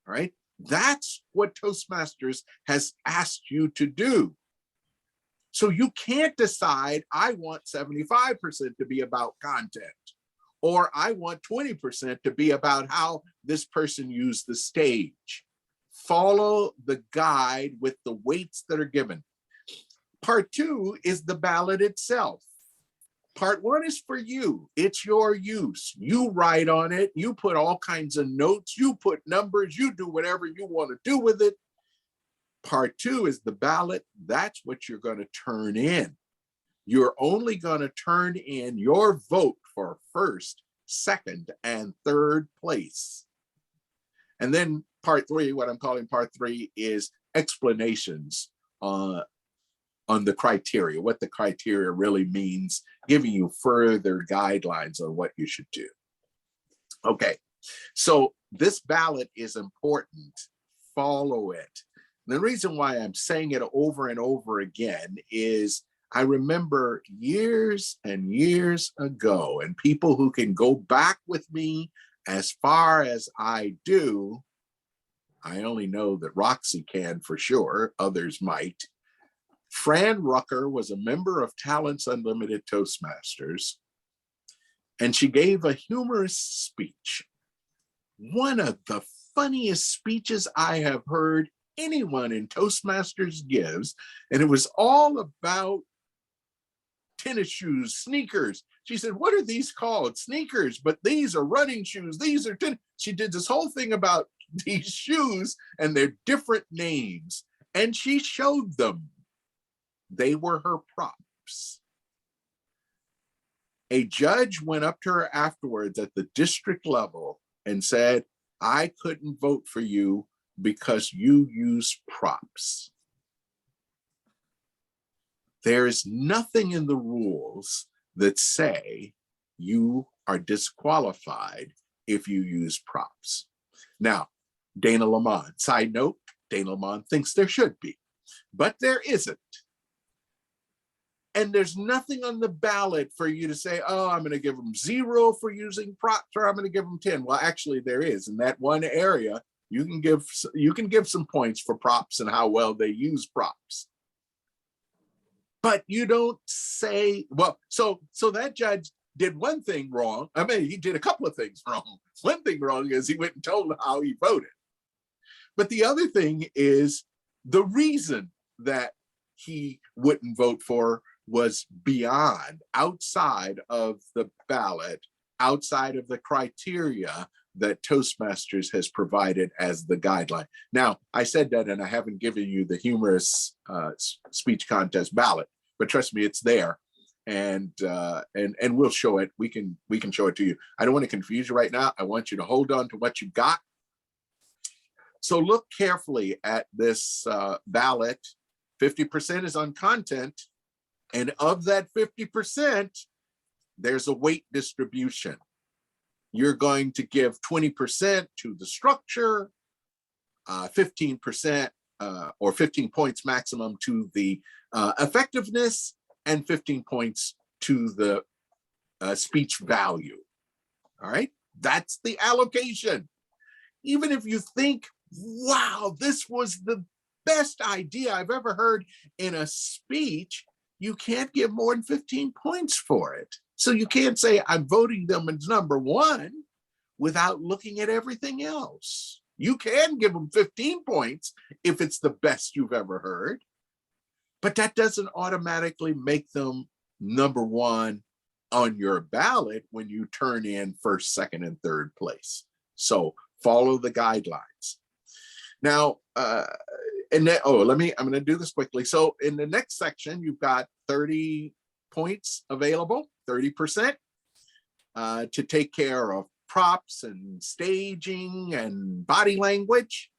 right? That's what Toastmasters has asked you to do. So you can't decide, I want 75% to be about content, or I want 20% to be about how this person used the stage. Follow the guide with the weights that are given. Part two is the ballot itself. Part one is for you. It's your use. You write on it. You put all kinds of notes. You put numbers. You do whatever you want to do with it. Part two is the ballot. That's what you're going to turn in. You're only going to turn in your vote for first, second, and third place. And then part three, what I'm calling part three, is explanations on the criteria, what the criteria really means, giving you further guidelines on what you should do. Okay, so this ballot is important. Follow it. The reason why I'm saying it over and over again is I remember years and years ago, and people who can go back with me as far as I do, I only know that Roxy can for sure, others might. Fran Rucker was a member of Talents Unlimited Toastmasters, and she gave a humorous speech. One of the funniest speeches I have heard anyone in Toastmasters gives, and it was all about tennis shoes, sneakers. She said, what are these called? Sneakers, but these are running shoes. These are tennis. She did this whole thing about these shoes and their different names, and she showed them. They were her props. A judge went up to her afterwards at the district level and said, I couldn't vote for you because you use props. There is nothing in the rules that say you are disqualified if you use props. Now, Dana LaMon. Side note, Dana LaMon thinks there should be, but there isn't. And there's nothing on the ballot for you to say, oh, I'm going to give them 0 for using props, or I'm going to give them 10. Well, actually there is. In that one area, you can give some points for props and how well they use props. But you don't say, well, so that judge did one thing wrong. I mean, he did a couple of things wrong. One thing wrong is he went and told how he voted. But the other thing is the reason that he wouldn't vote for was beyond, outside of the ballot, outside of the criteria that Toastmasters has provided as the guideline. Now, I said that, and I haven't given you the humorous speech contest ballot, but trust me, it's there, and we'll show it. We can show it to you. I don't want to confuse you right now. I want you to hold on to what you got. So look carefully at this ballot. 50% is on content. And of that 50%, there's a weight distribution. You're going to give 20% to the structure, 15% or 15 points maximum to the effectiveness, and 15 points to the speech value. All right, that's the allocation. Even if you think, wow, this was the best idea I've ever heard in a speech, you can't give more than 15 points for it. So you can't say I'm voting them as number 1 without looking at everything else. You can give them 15 points if it's the best you've ever heard, but that doesn't automatically make them number 1 on your ballot when you turn in first, second, and third place. So follow the guidelines. Now, I'm going to do this quickly. So in the next section, you've got 30 points available, 30% to take care of props and staging and body language.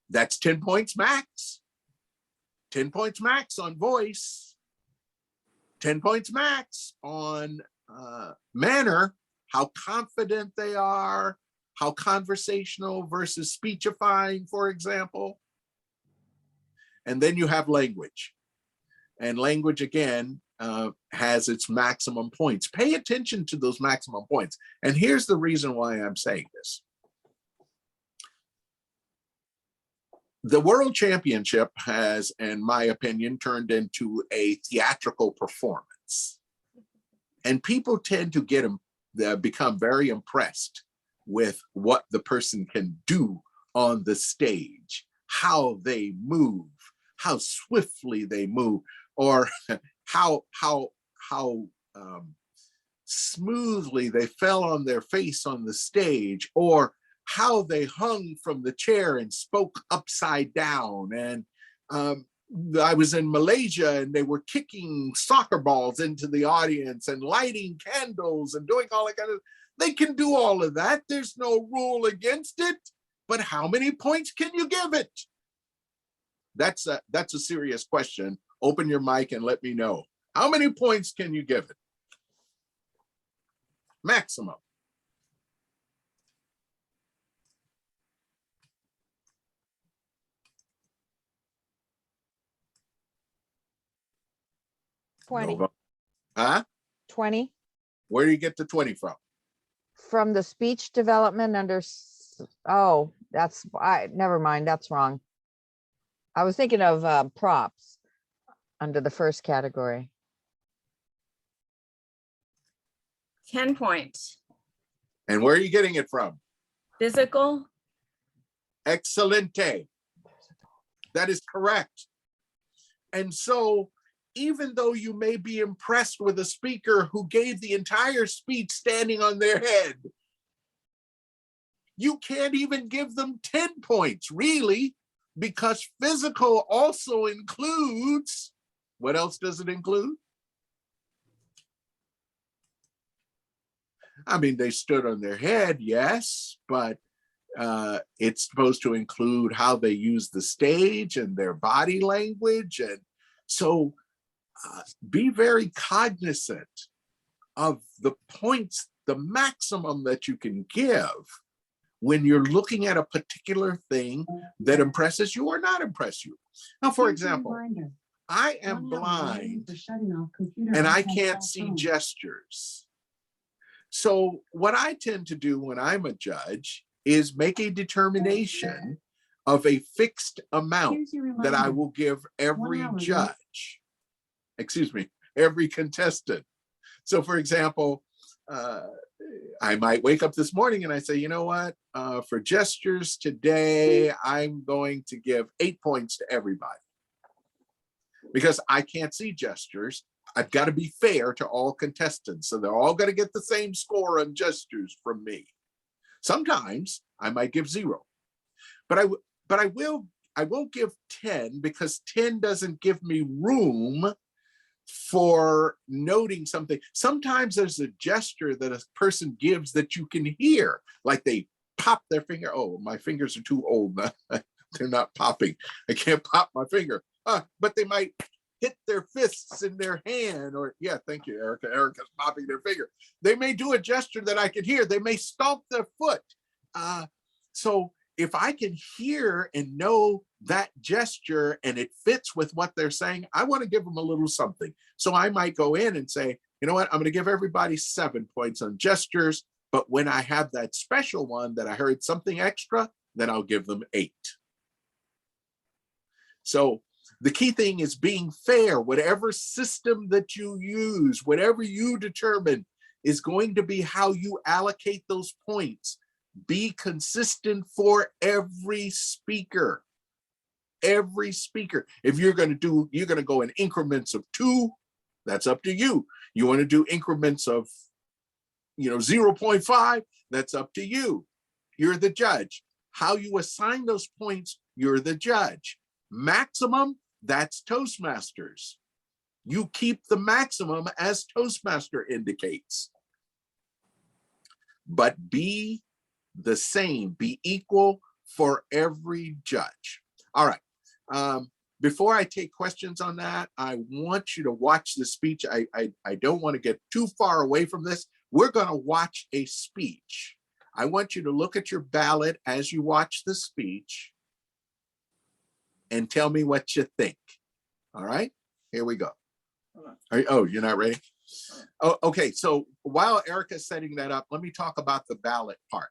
That's 10 points max. 10 points max on voice. 10 points max on manner, how confident they are, how conversational versus speechifying, for example. And then you have language. And language, again, has its maximum points. Pay attention to those maximum points. And here's the reason why I'm saying this. The World Championship has, in my opinion, turned into a theatrical performance. And people tend to become very impressed with what the person can do on the stage, how they move, how swiftly they move, or how smoothly they fell on their face on the stage, or how they hung from the chair and spoke upside down. And I was in Malaysia and they were kicking soccer balls into the audience and lighting candles and doing all that kind of. They can do all of that. There's no rule against it, but how many points can you give it? That's a serious question. Open your mic and let me know. How many points can you give it? Maximum. $20. Huh? 20 Where do you get the 20 from? from the speech development under, oh, never mind, that's wrong. I was thinking of props under the first category. 10 points. And where are you getting it from? Physical. Excelente. That is correct. And so, even though you may be impressed with a speaker who gave the entire speech standing on their head, you can't even give them 10 points, really, because physical also includes, what else does it include? I mean, they stood on their head, yes, but it's supposed to include how they use the stage and their body language. And so be very cognizant of the points, the maximum that you can give when you're looking at a particular thing that impresses you or not impress you. Now, for example, I am blind and I can't see gestures. So what I tend to do when I'm a judge is make a determination of a fixed amount that I will give every judge, every contestant. So for example, I might wake up this morning and I say, you know what, for gestures today, I'm going to give 8 points to everybody. Because I can't see gestures, I've got to be fair to all contestants. So they're all going to get the same score on gestures from me. Sometimes I might give 0, but I won't give 10 because 10 doesn't give me room for noting something. Sometimes there's a gesture that a person gives that you can hear, like they pop their finger. Oh, my fingers are too old. They're not popping. I can't pop my finger. But they might hit their fists in their hand, or yeah, thank you, Erica. Erica's popping their finger. They may do a gesture that I can hear. They may stomp their foot. So if I can hear and know that gesture and it fits with what they're saying, I want to give them a little something. So I might go in and say, you know what, I'm going to give everybody 7 points on gestures, but when I have that special one that I heard something extra, then I'll give them 8. So the key thing is being fair. Whatever system that you use, whatever you determine is going to be how you allocate those points. Be consistent for every speaker. Every speaker. If you're going to go in increments of 2, that's up to you. You want to do increments of 0.5, that's up to you. You're the judge. How you assign those points, you're the judge. Maximum, that's Toastmasters. You keep the maximum as Toastmaster indicates. But be the same, be equal for every judge. All right. Before I take questions on that, I want you to watch the speech. I don't want to get too far away from this. We're going to watch a speech. I want you to look at your ballot as you watch the speech and tell me what you think. All right, here we go. Oh, you're not ready? Oh, okay. So while Erica's setting that up, let me talk about the ballot part.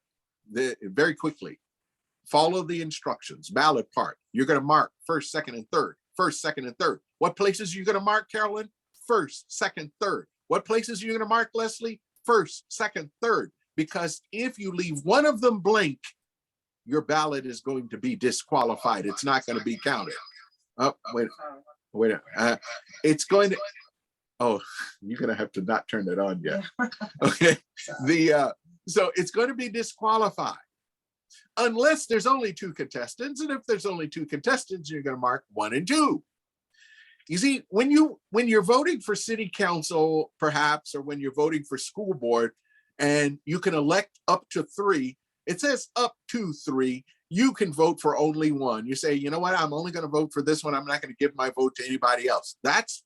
Very quickly. Follow the instructions. Ballot part. You're going to mark first, second, and third. First, second, and third. What places are you going to mark, Carolyn? First, second, third. What places are you going to mark, Leslie? First, second, third. Because if you leave one of them blank, your ballot is going to be disqualified. It's not going to be counted. Oh, wait. It's going to. Oh, you're going to have to not turn it on yet. Okay. So it's going to be disqualified unless there's only 2 contestants. And if there's only 2 contestants, you're going to mark 1 and 2. You see, when you're voting for city council, perhaps, or when you're voting for school board, and you can elect up to 3, it says up to 3. You can vote for only 1. You say, you know what, I'm only going to vote for this one. I'm not going to give my vote to anybody else. That's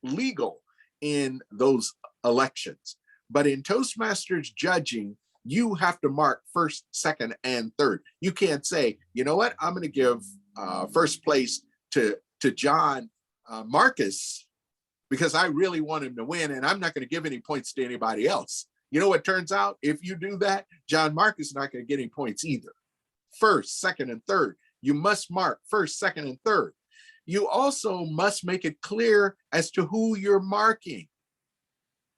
legal in those elections. But in Toastmasters judging, you have to mark first, second, and third. You can't say, you know what, I'm going to give first place to John Marcus because I really want him to win, and I'm not going to give any points to anybody else. You know what turns out? If you do that, John Marcus is not going to get any points either. First, second, and third. You must mark first, second, and third. You also must make it clear as to who you're marking.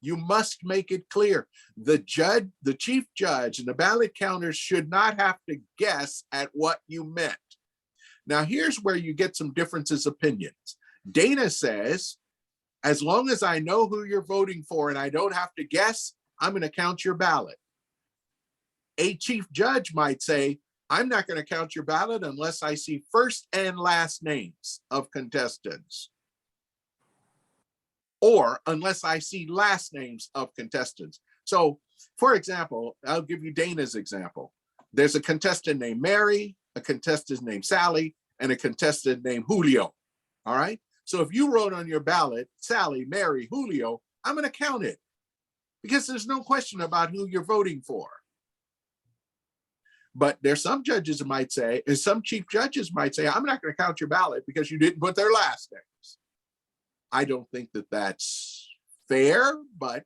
You must make it clear. The judge, the chief judge, and the ballot counters should not have to guess at what you meant. Now, here's where you get some differences of opinions. Dana says, as long as I know who you're voting for and I don't have to guess, I'm going to count your ballot. A chief judge might say, I'm not going to count your ballot unless I see first and last names of contestants. Or unless I see last names of contestants. So, for example, I'll give you Dana's example. There's a contestant named Mary, a contestant named Sally, and a contestant named Julio. All right. So if you wrote on your ballot, Sally, Mary, Julio, I'm going to count it because there's no question about who you're voting for. But there's some judges that might say, and some chief judges might say, I'm not going to count your ballot because you didn't put their last names. I don't think that that's fair, but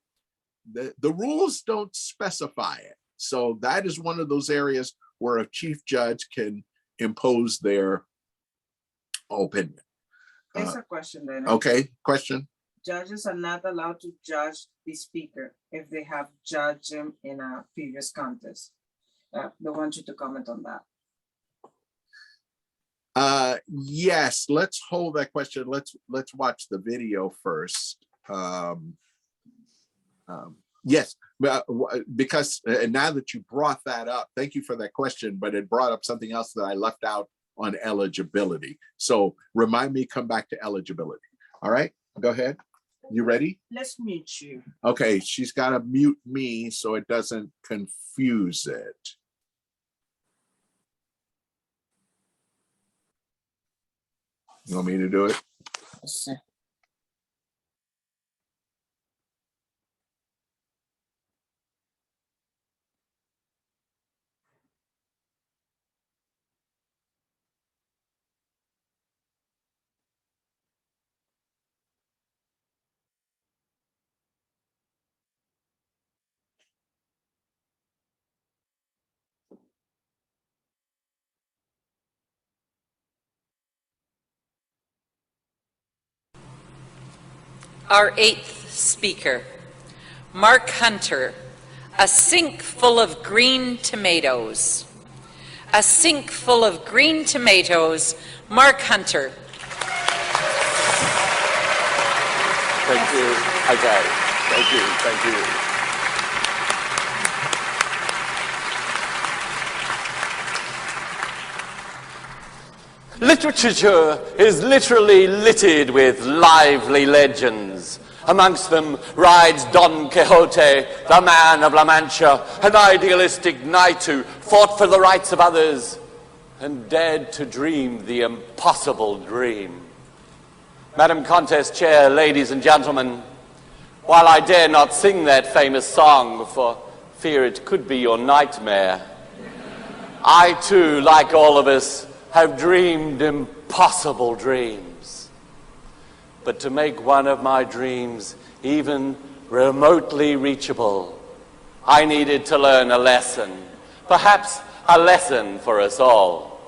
the rules don't specify it. So that is one of those areas where a chief judge can impose their opinion. There's a question then. Okay, question. Judges are not allowed to judge the speaker if they have judged him in a previous contest. I want you to comment on that. Yes, let's hold that question. Let's watch the video first. Yes, because now that you brought that up, thank you for that question, but it brought up something else that I left out on eligibility. So remind me, come back to eligibility. All right, go ahead. You ready? Let's mute you. Okay, she's got to mute me so it doesn't confuse it. You want me to do it? Our eighth speaker, Mark Hunter, a sink full of green tomatoes. A sink full of green tomatoes, Mark Hunter. Thank you. Okay. Thank you. Thank you. Literature is literally littered with lively legends. Amongst them rides Don Quixote, the man of La Mancha, an idealistic knight who fought for the rights of others and dared to dream the impossible dream. Madam Contest Chair, ladies and gentlemen, while I dare not sing that famous song for fear it could be your nightmare, I too, like all of us, have dreamed impossible dreams. But to make one of my dreams even remotely reachable, I needed to learn a lesson, perhaps a lesson for us all.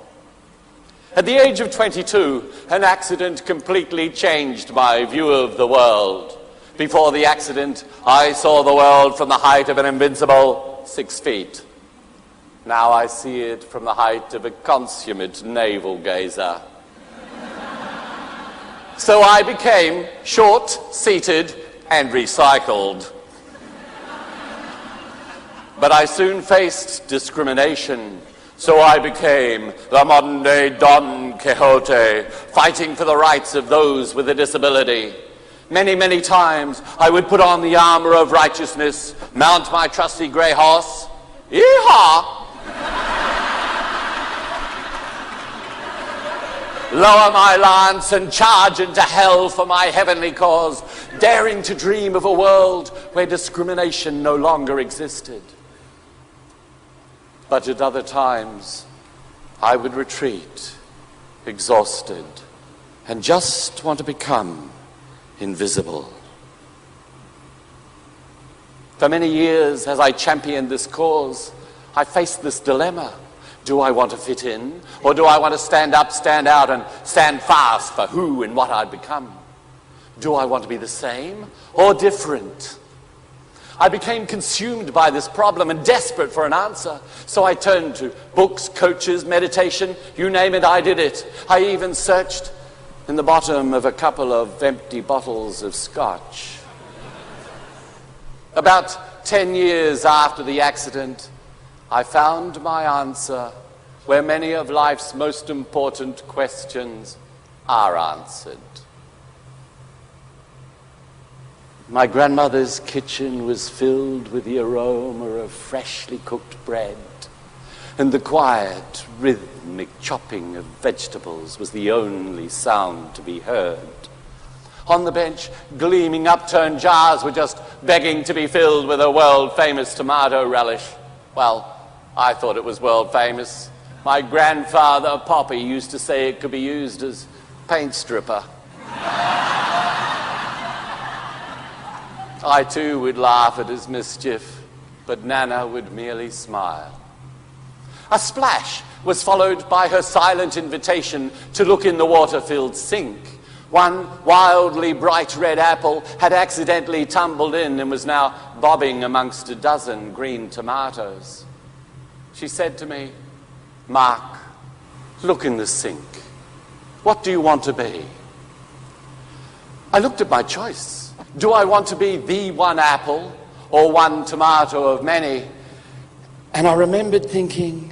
At the age of 22, an accident completely changed my view of the world. Before the accident, I saw the world from the height of an invincible 6 feet. Now I see it from the height of a consummate navel gazer. So I became short-seated and recycled. But I soon faced discrimination. So I became the modern-day Don Quixote, fighting for the rights of those with a disability. Many, many times I would put on the armor of righteousness, mount my trusty gray horse, yee-haw! Lower my lance and charge into hell for my heavenly cause, daring to dream of a world where discrimination no longer existed. But at other times, I would retreat, exhausted, and just want to become invisible. For many years, as I championed this cause, I faced this dilemma. Do I want to fit in, or do I want to stand up, stand out, and stand fast for who and what I'd become? Do I want to be the same or different? I became consumed by this problem and desperate for an answer. So I turned to books, coaches, meditation, you name it, I did it. I even searched in the bottom of a couple of empty bottles of scotch. About 10 years after the accident, I found my answer where many of life's most important questions are answered. My grandmother's kitchen was filled with the aroma of freshly cooked bread, and the quiet, rhythmic chopping of vegetables was the only sound to be heard. On the bench, gleaming upturned jars were just begging to be filled with a world-famous tomato relish. Well, I thought it was world famous. My grandfather, Poppy, used to say it could be used as paint stripper. I too would laugh at his mischief, but Nana would merely smile. A splash was followed by her silent invitation to look in the water-filled sink. One wildly bright red apple had accidentally tumbled in and was now bobbing amongst a dozen green tomatoes. She said to me, "Mark, look in the sink. What do you want to be?" I looked at my choice. Do I want to be the one apple or one tomato of many? And I remembered thinking,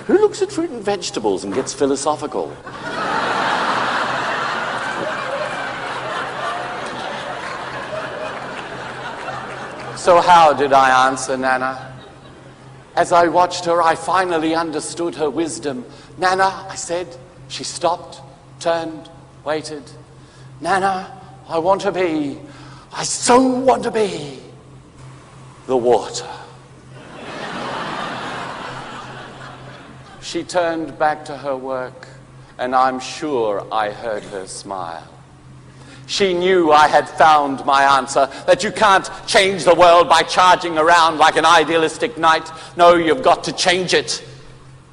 who looks at fruit and vegetables and gets philosophical? So how did I answer Nana? As I watched her, I finally understood her wisdom. "Nana," I said. She stopped, turned, waited. "Nana, I so want to be the water." She turned back to her work, and I'm sure I heard her smile. She knew I had found my answer, that you can't change the world by charging around like an idealistic knight. No, you've got to change it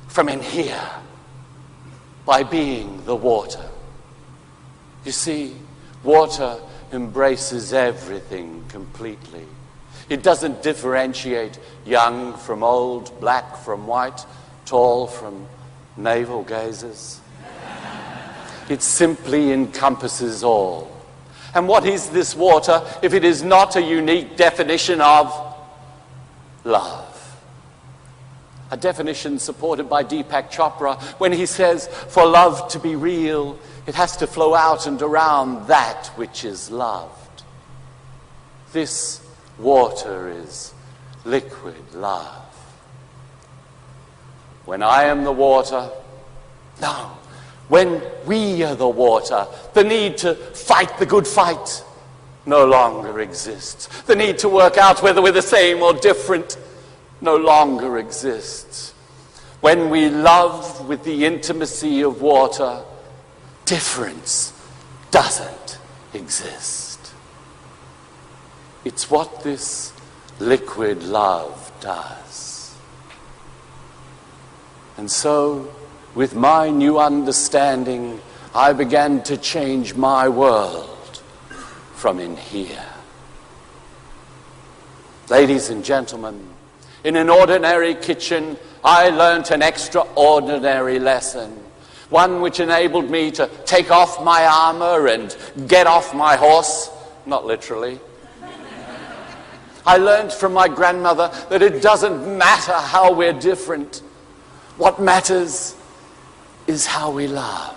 from in here, by being the water. You see, water embraces everything completely. It doesn't differentiate young from old, black from white, tall from navel gazers. It simply encompasses all. And what is this water if it is not a unique definition of love? A definition supported by Deepak Chopra when he says, for love to be real, it has to flow out and around that which is loved. This water is liquid love. When I am the water, no, when we are the water, the need to fight the good fight no longer exists. The need to work out whether we're the same or different no longer exists. When we love with the intimacy of water, difference doesn't exist. It's what this liquid love does. And so, with my new understanding, I began to change my world from in here. Ladies and gentlemen, in an ordinary kitchen, I learnt an extraordinary lesson, one which enabled me to take off my armor and get off my horse, not literally. I learned from my grandmother that it doesn't matter how we're different. What matters is how we love.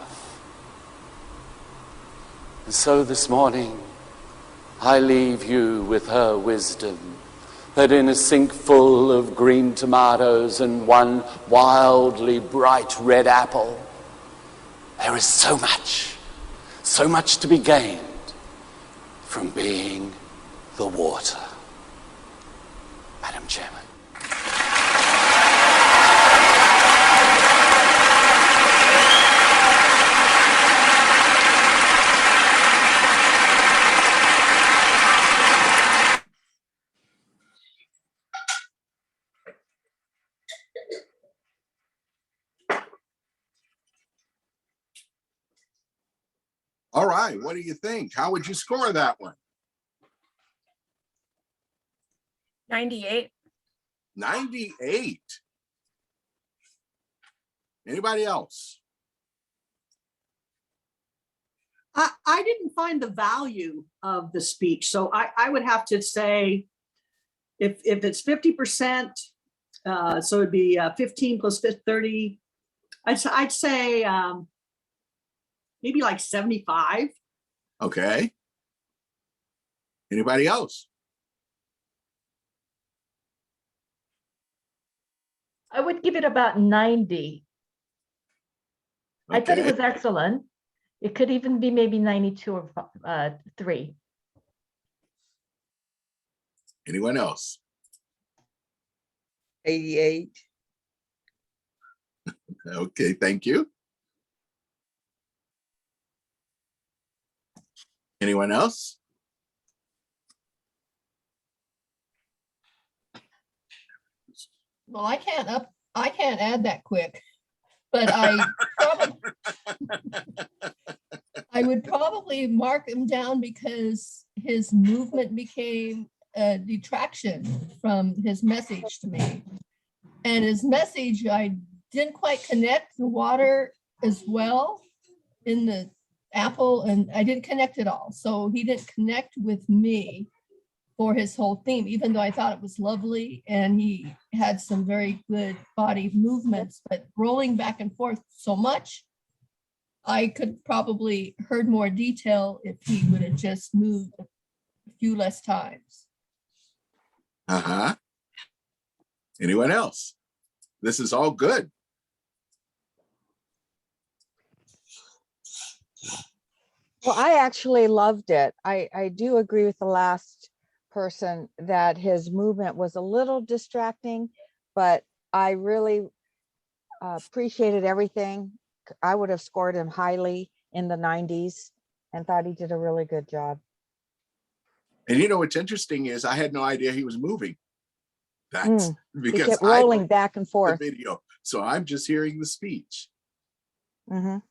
And so this morning, I leave you with her wisdom, that in a sink full of green tomatoes and one wildly bright red apple, there is so much to be gained from being the water. Madam Chairman. All right, what do you think? How would you score that one? 98. 98. Anybody else? I didn't find the value of the speech, so I would have to say if it's 50%, so it'd be 15 plus 30. I'd say maybe like 75. Okay. Anybody else? I would give it about 90. I thought it Okay. was excellent. It could even be maybe 92 or 3. Anyone else? 88. Okay, thank you. Anyone else? Well, I can't add that quick, but I would probably mark him down because his movement became a detraction from his message to me. And his message, I didn't quite connect the water as well in the apple, and I didn't connect it all. So he didn't connect with me for his whole theme, even though I thought it was lovely and he had some very good body movements, but rolling back and forth so much, I could probably heard more detail if he would have just moved a few less times. Uh-huh. Anyone else? This is all good. Well, I actually loved it. I do agree with the last person that his movement was a little distracting, but I really appreciated everything. I would have scored him highly in the 90s and thought he did a really good job. And you know what's interesting is I had no idea he was moving. That's He because kept I rolling looked back and at forth. the video, so I'm just hearing the speech. Mhm.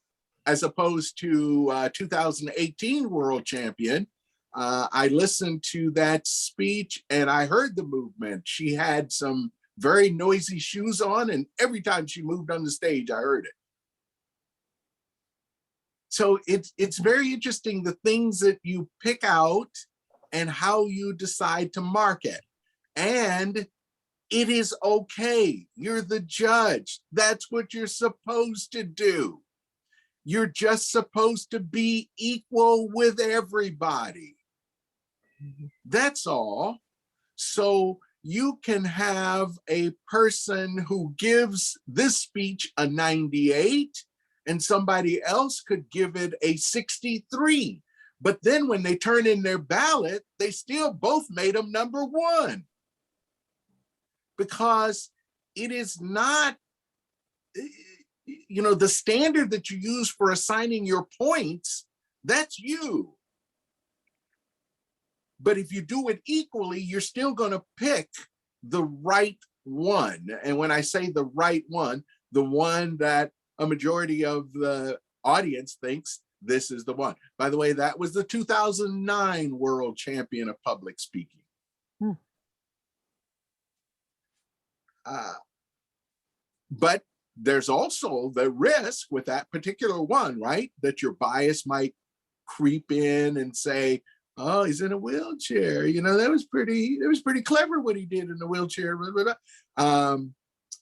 As opposed to 2018 world champion, I listened to that speech and I heard the movement. She had some very noisy shoes on, and every time she moved on the stage, I heard it. So it's very interesting, the things that you pick out and how you decide to market. And it is okay. You're the judge. That's what you're supposed to do. You're just supposed to be equal with everybody. That's all. So you can have a person who gives this speech a 98 and somebody else could give it a 63. But then when they turn in their ballot, they still both made them number one. Because it is not, you know, the standard that you use for assigning your points, that's you. But if you do it equally, you're still going to pick the right one. And when I say the right one, the one that a majority of the audience thinks this is the one. By the way, that was the 2009 world champion of public speaking. But there's also the risk with that particular one, right? That your bias might creep in and say, oh, he's in a wheelchair. You know, that was pretty clever what he did in the wheelchair. Blah, blah, blah.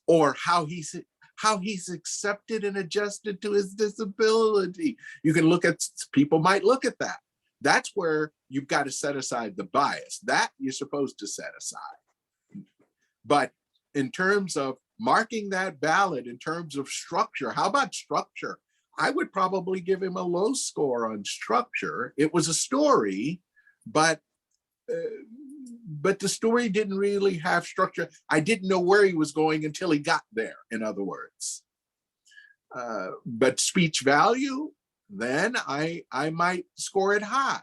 Or how he's accepted and adjusted to his disability. You can look at, people might look at that. That's where you've got to set aside the bias. That you're supposed to set aside. But in terms of marking that ballot, in terms of structure, how about structure? I would probably give him a low score on structure. It was a story, but the story didn't really have structure. I didn't know where he was going until he got there, in other words. But speech value, then I might score it high.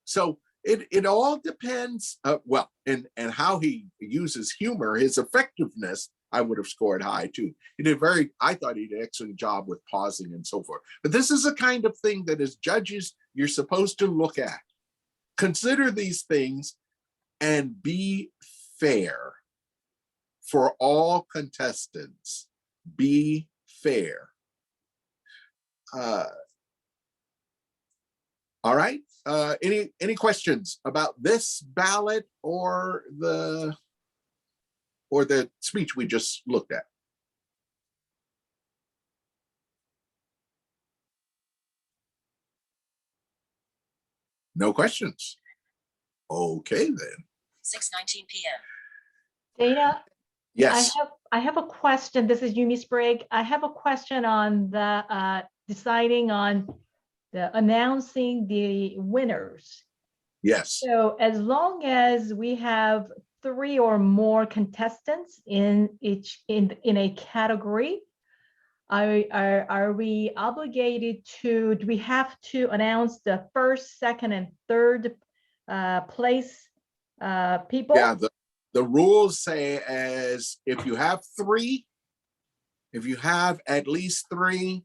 So it all depends, well, and how he uses humor, his effectiveness, I would have scored high too. He did I thought he did an excellent job with pausing and so forth. But this is the kind of thing that as judges, you're supposed to look at. Consider these things and be fair for all contestants. Be fair. All right. Any questions about this ballot or the speech we just looked at? No questions. Okay then. 6:19 p.m. Dana? Yes. I have a question. This is Yumi Sprague. I have a question on the deciding on the announcing the winners. Yes. So as long as we have 3 or more contestants in a category, are we obligated to, do we have to announce the first, second, and third place people? Yeah, the rules say as if you have at least 3,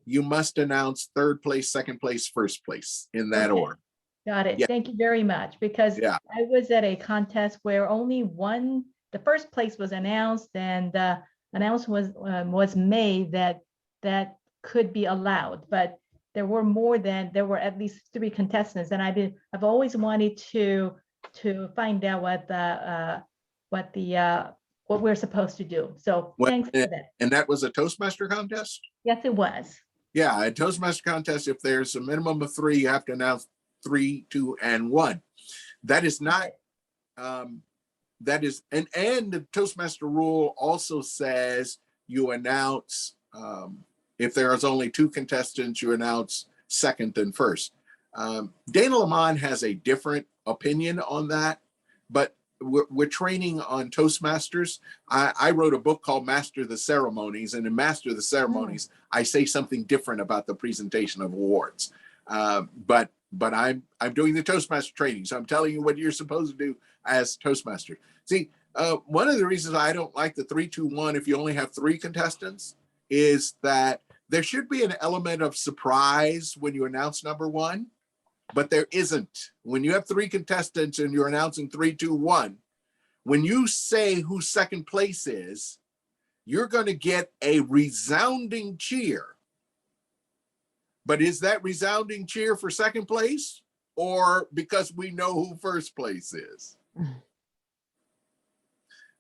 you must announce third place, second place, first place in that Okay. order. Got it. Yeah. Thank you very much, because Yeah. I was at a contest where only the first place was announced, and the announcement was made that could be allowed, but there were at least 3 contestants, and I've always wanted to find out what we're supposed to do. So thanks for that. And that was a Toastmaster contest? Yes, it was. Yeah, a Toastmaster contest, if there's a minimum of 3, you have to announce 3, 2, and 1. That is not, that is, and the Toastmaster rule also says you announce, if there is only 2 contestants, you announce second and first. Dana LaMon has a different opinion on that, but we're training on Toastmasters. I wrote a book called Master the Ceremonies, and in Master the Ceremonies, I say something different about the presentation of awards. But I'm doing the Toastmaster training, so I'm telling you what you're supposed to do as Toastmaster. See, one of the reasons I don't like the 3, 2, 1 if you only have 3 contestants is that there should be an element of surprise when you announce number 1. But there isn't. When you have 3 contestants and you're announcing 3, 2, 1, when you say who second place is, you're going to get a resounding cheer. But is that resounding cheer for second place, or because we know who first place is?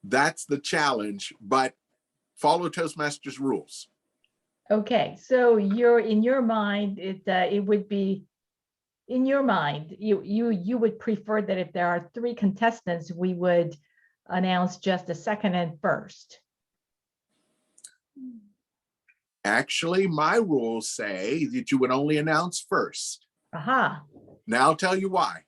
That's the challenge, but follow Toastmasters rules. Okay, so in your mind, it would be, in your mind, you would prefer that if there are 3 contestants, we would announce just the second and first. Actually, my rules say that you would only announce first. Aha. Now I'll tell you why.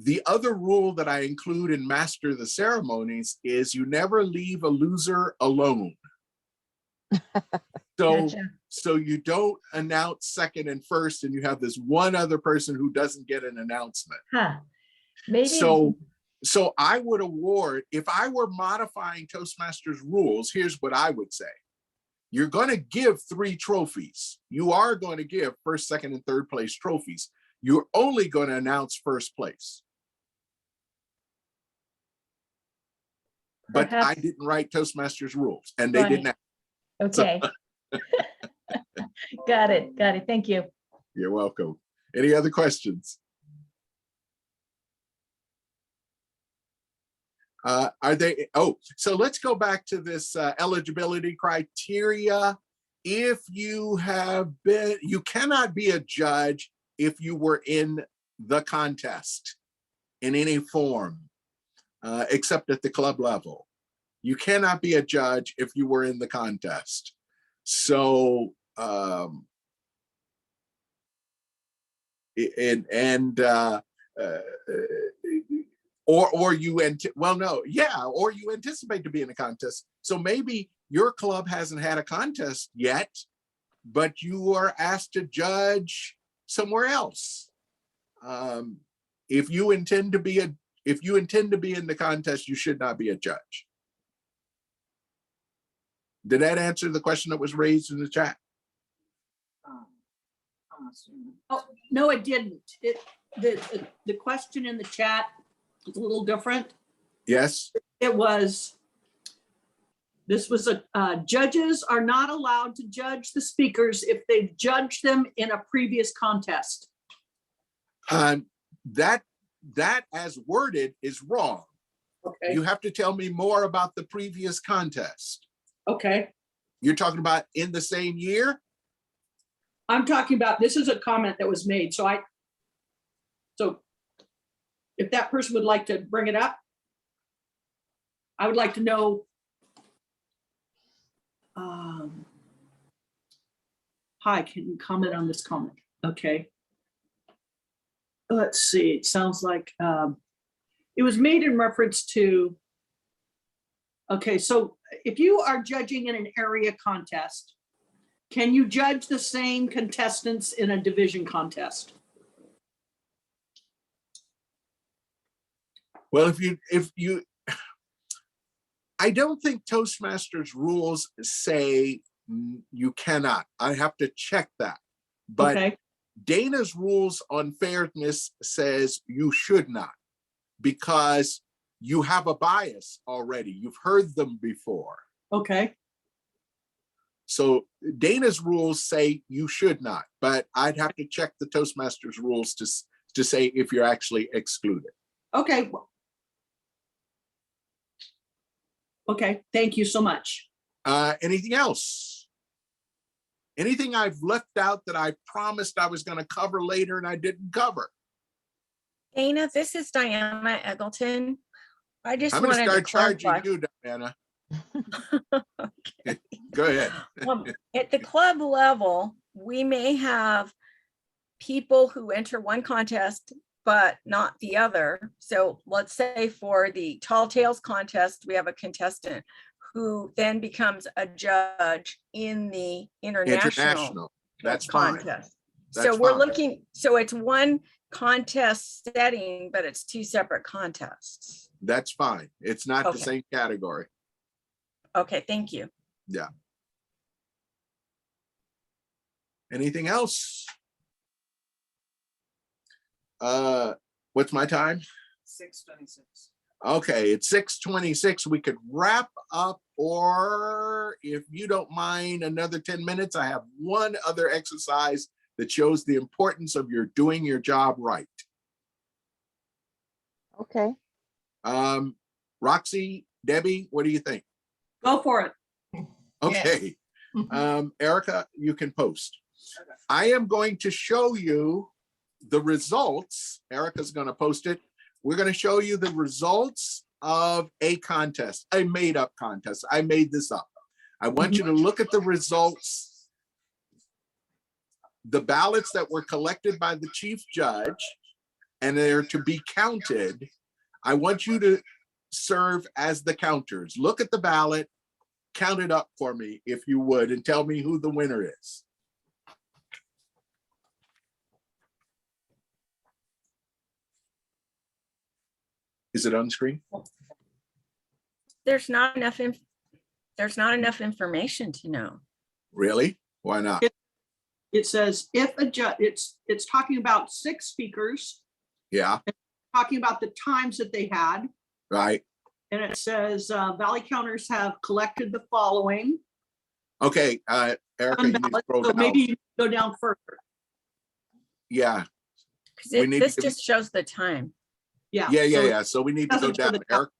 The other rule that I include in Master the Ceremonies is you never leave a loser alone. So you don't announce second and first, and you have this one other person who doesn't get an announcement. Maybe. So I would award, if I were modifying Toastmasters rules, here's what I would say. You're going to give 3 trophies. You are going to give first, second, and third place trophies. You're only going to announce first place. But I didn't write Toastmasters rules, and they didn't. Okay. Got it. Thank you. You're welcome. Any other questions? Are they? Oh, so let's go back to this eligibility criteria. If you have been, you cannot be a judge if you were in the contest in any form, except at the club level. You cannot be a judge if you were in the contest. So, or you anticipate to be in a contest. So maybe your club hasn't had a contest yet, but you are asked to judge somewhere else. If you intend to be in the contest, you should not be a judge. Did that answer the question that was raised in the chat? Oh, no, it didn't. The question in the chat is a little different. Yes. This was judges are not allowed to judge the speakers if they've judged them in a previous contest. That as worded is wrong. Okay. You have to tell me more about the previous contest. Okay. You're talking about in the same year? I'm talking about, this is a comment that was made. So if that person would like to bring it up, I would like to know. Hi, can you comment on this comment? Okay. let's see, it sounds like it was made in reference to, okay, so if you are judging in an area contest, can you judge the same contestants in a division contest? Well, if you, I don't think Toastmasters rules say you cannot. I have to check that. But Okay, Dana's rules on fairness says you should not, because you have a bias already. You've heard them before. okay, So Dana's rules say you should not, but I'd have to check the Toastmasters rules to say if you're actually excluded. okay. Okay, thank you so much. Anything else? Anything I've left out that I promised I was going to cover later and I didn't cover? Dana, this is Diana Eggleton. I just I'm going to wanted to start charging clarify. you, Diana. Go ahead. At the club level, we may have people who enter one contest but not the other. So let's say for the Tall Tales contest, we have a contestant who then becomes a judge in the international That's fine. contest. That's So we're fine. looking, so it's one contest setting, but it's two separate contests. That's fine. It's not the Okay. same category. Okay, thank you. Yeah. Anything else? What's my time? 6:26. Okay, it's 6:26. We could wrap up, or if you don't mind another 10 minutes, I have one other exercise that shows the importance of your doing your job right. Okay. Roxy, Debbie, what do you think? Go for it. Okay. Erica, you can post. I am going to show you the results. Erica's going to post it. We're going to show you the results of a contest, a made-up contest. I made this up. I want you to look at the results, the ballots that were collected by the chief judge, and they're to be counted. I want you to serve as the counters. Look at the ballot, count it up for me, if you would, and tell me who the winner is. Is it on screen? There's not enough information to know. Really? Why not? It says if a judge, it's talking about 6 speakers, Yeah, talking about the times that they had. right. And it says Valley counters have collected the following. Okay, Erica, you need to ballots. scroll So down. maybe you go down further. Yeah, Because We need this to- just shows the time. Yeah. yeah. So we need to go doesn't show down. the Erica,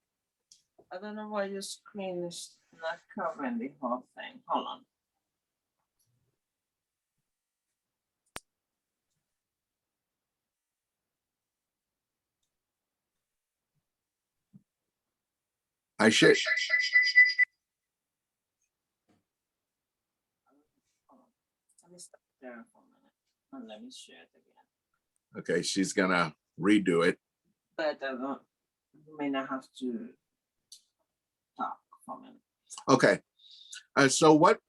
I don't know why your screen is not covering the whole thing. Hold on. I should. Let me stop there for a minute and let me share it again. Okay, she's gonna redo it. But I don't, you may not have to talk for a minute. Okay, so what?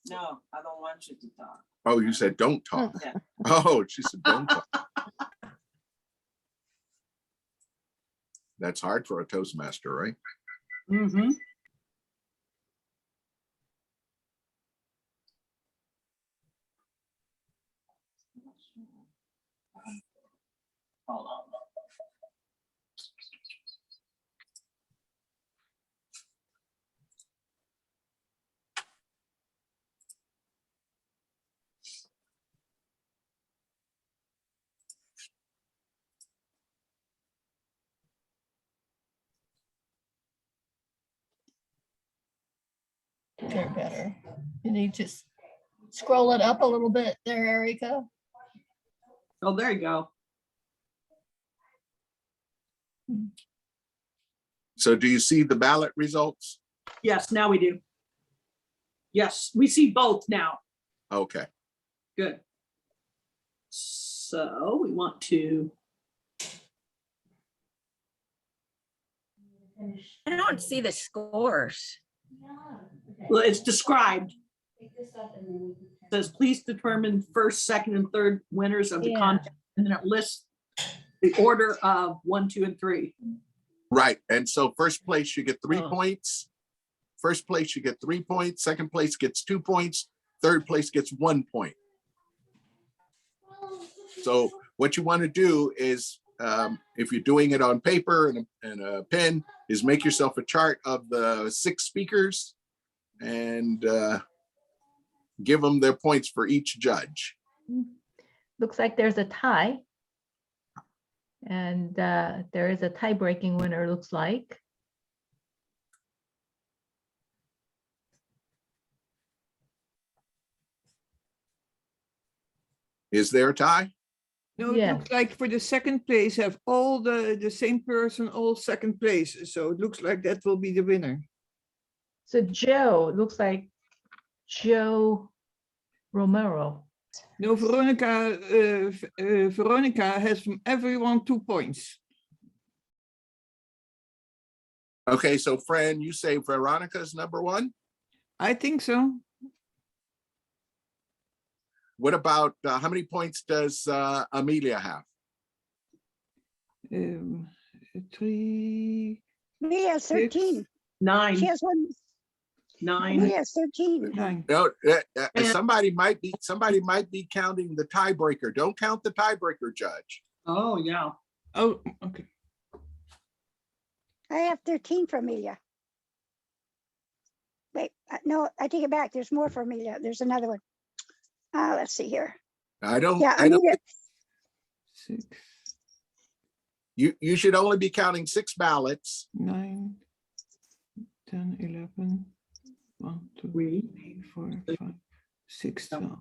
No, I don't want you to talk. Oh, you said don't talk. Yeah. Oh, she said don't talk. That's hard for a Toastmaster, right? Mm-hmm. Hold on. They're better. You need to scroll it up a little bit there, Erica. Oh, there you go. So do you see the ballot results? Yes, now we do. Yes, we see both now. Okay, Good. So we want to I don't see the scores. Well, it's described. Says, please determine first, second, and third winners of the Yeah. contest. And then it lists the order of 1, 2, and 3. Right. And so first place, you get 3 Oh. points. First place, you get 3 points. Second place gets 2 points. Third place gets 1 point. So what you want to do is, if you're doing it on paper and a pen, is make yourself a chart of the 6 speakers and give them their points for each judge. Looks like there's a tie. And there is a tie-breaking winner, looks like. Is there a tie? No, it Yeah. looks like for the second place have all the same person, all second place. So it looks like that will be the winner. So Joe, it looks like Joe Romero. No, Veronica has from everyone 2 points. Okay, so Fran, you say Veronica's number 1? I think so. What about, how many points does Amelia have? 3, Me has 13. 9, She has one. 9. Me has 13. 9. No, somebody might be counting the tiebreaker. Don't count the tiebreaker, Judge. Oh, yeah. Oh, okay. I have 13 for Amelia. Wait, no, I take it back. There's more for Amelia. There's another one. Let's see here. I don't. Yeah, I don't. Amelia, 6, You should only be counting 6 ballots. 9, 10, 11, 1, 2, 3, 4, 5, 6, 12.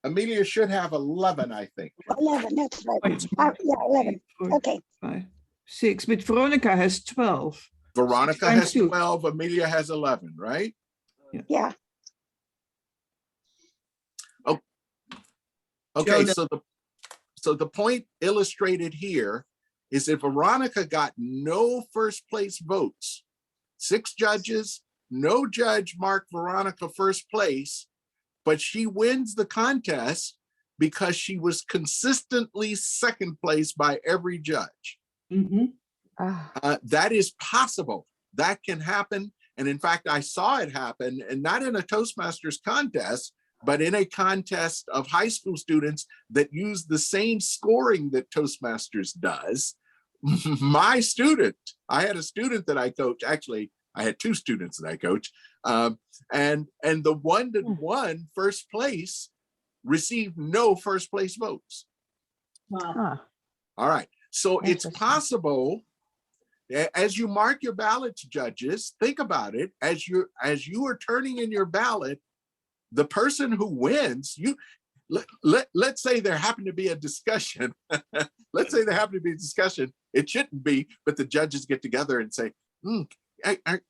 Amelia should have 11, I think. 11, that's right. Wait, Yeah, 11. 4, Okay. 5, 6, but Veronica has 12. Veronica Times has 2. 12, Amelia has 11, right? Yeah, Okay, Joe, so the point illustrated here is if Veronica got no first place votes, 6 judges, no judge marked Veronica first place, but she wins the contest because she was consistently second place by every judge. Mhm. That is possible. That can happen. And in fact, I saw it happen, and not in a Toastmasters contest, but in a contest of high school students that use the same scoring that Toastmasters does. My student, I had a student that I coach, actually, I had 2 students that I coach, and the one that won first place received no first place votes. Wow. Huh. All right, so it's Interesting. possible, as you mark your ballots, judges, think about it, as you are turning in your ballot, the person who wins, let's say there happened to be a discussion. Let's say there happened to be a discussion. It shouldn't be, but the judges get together and say, are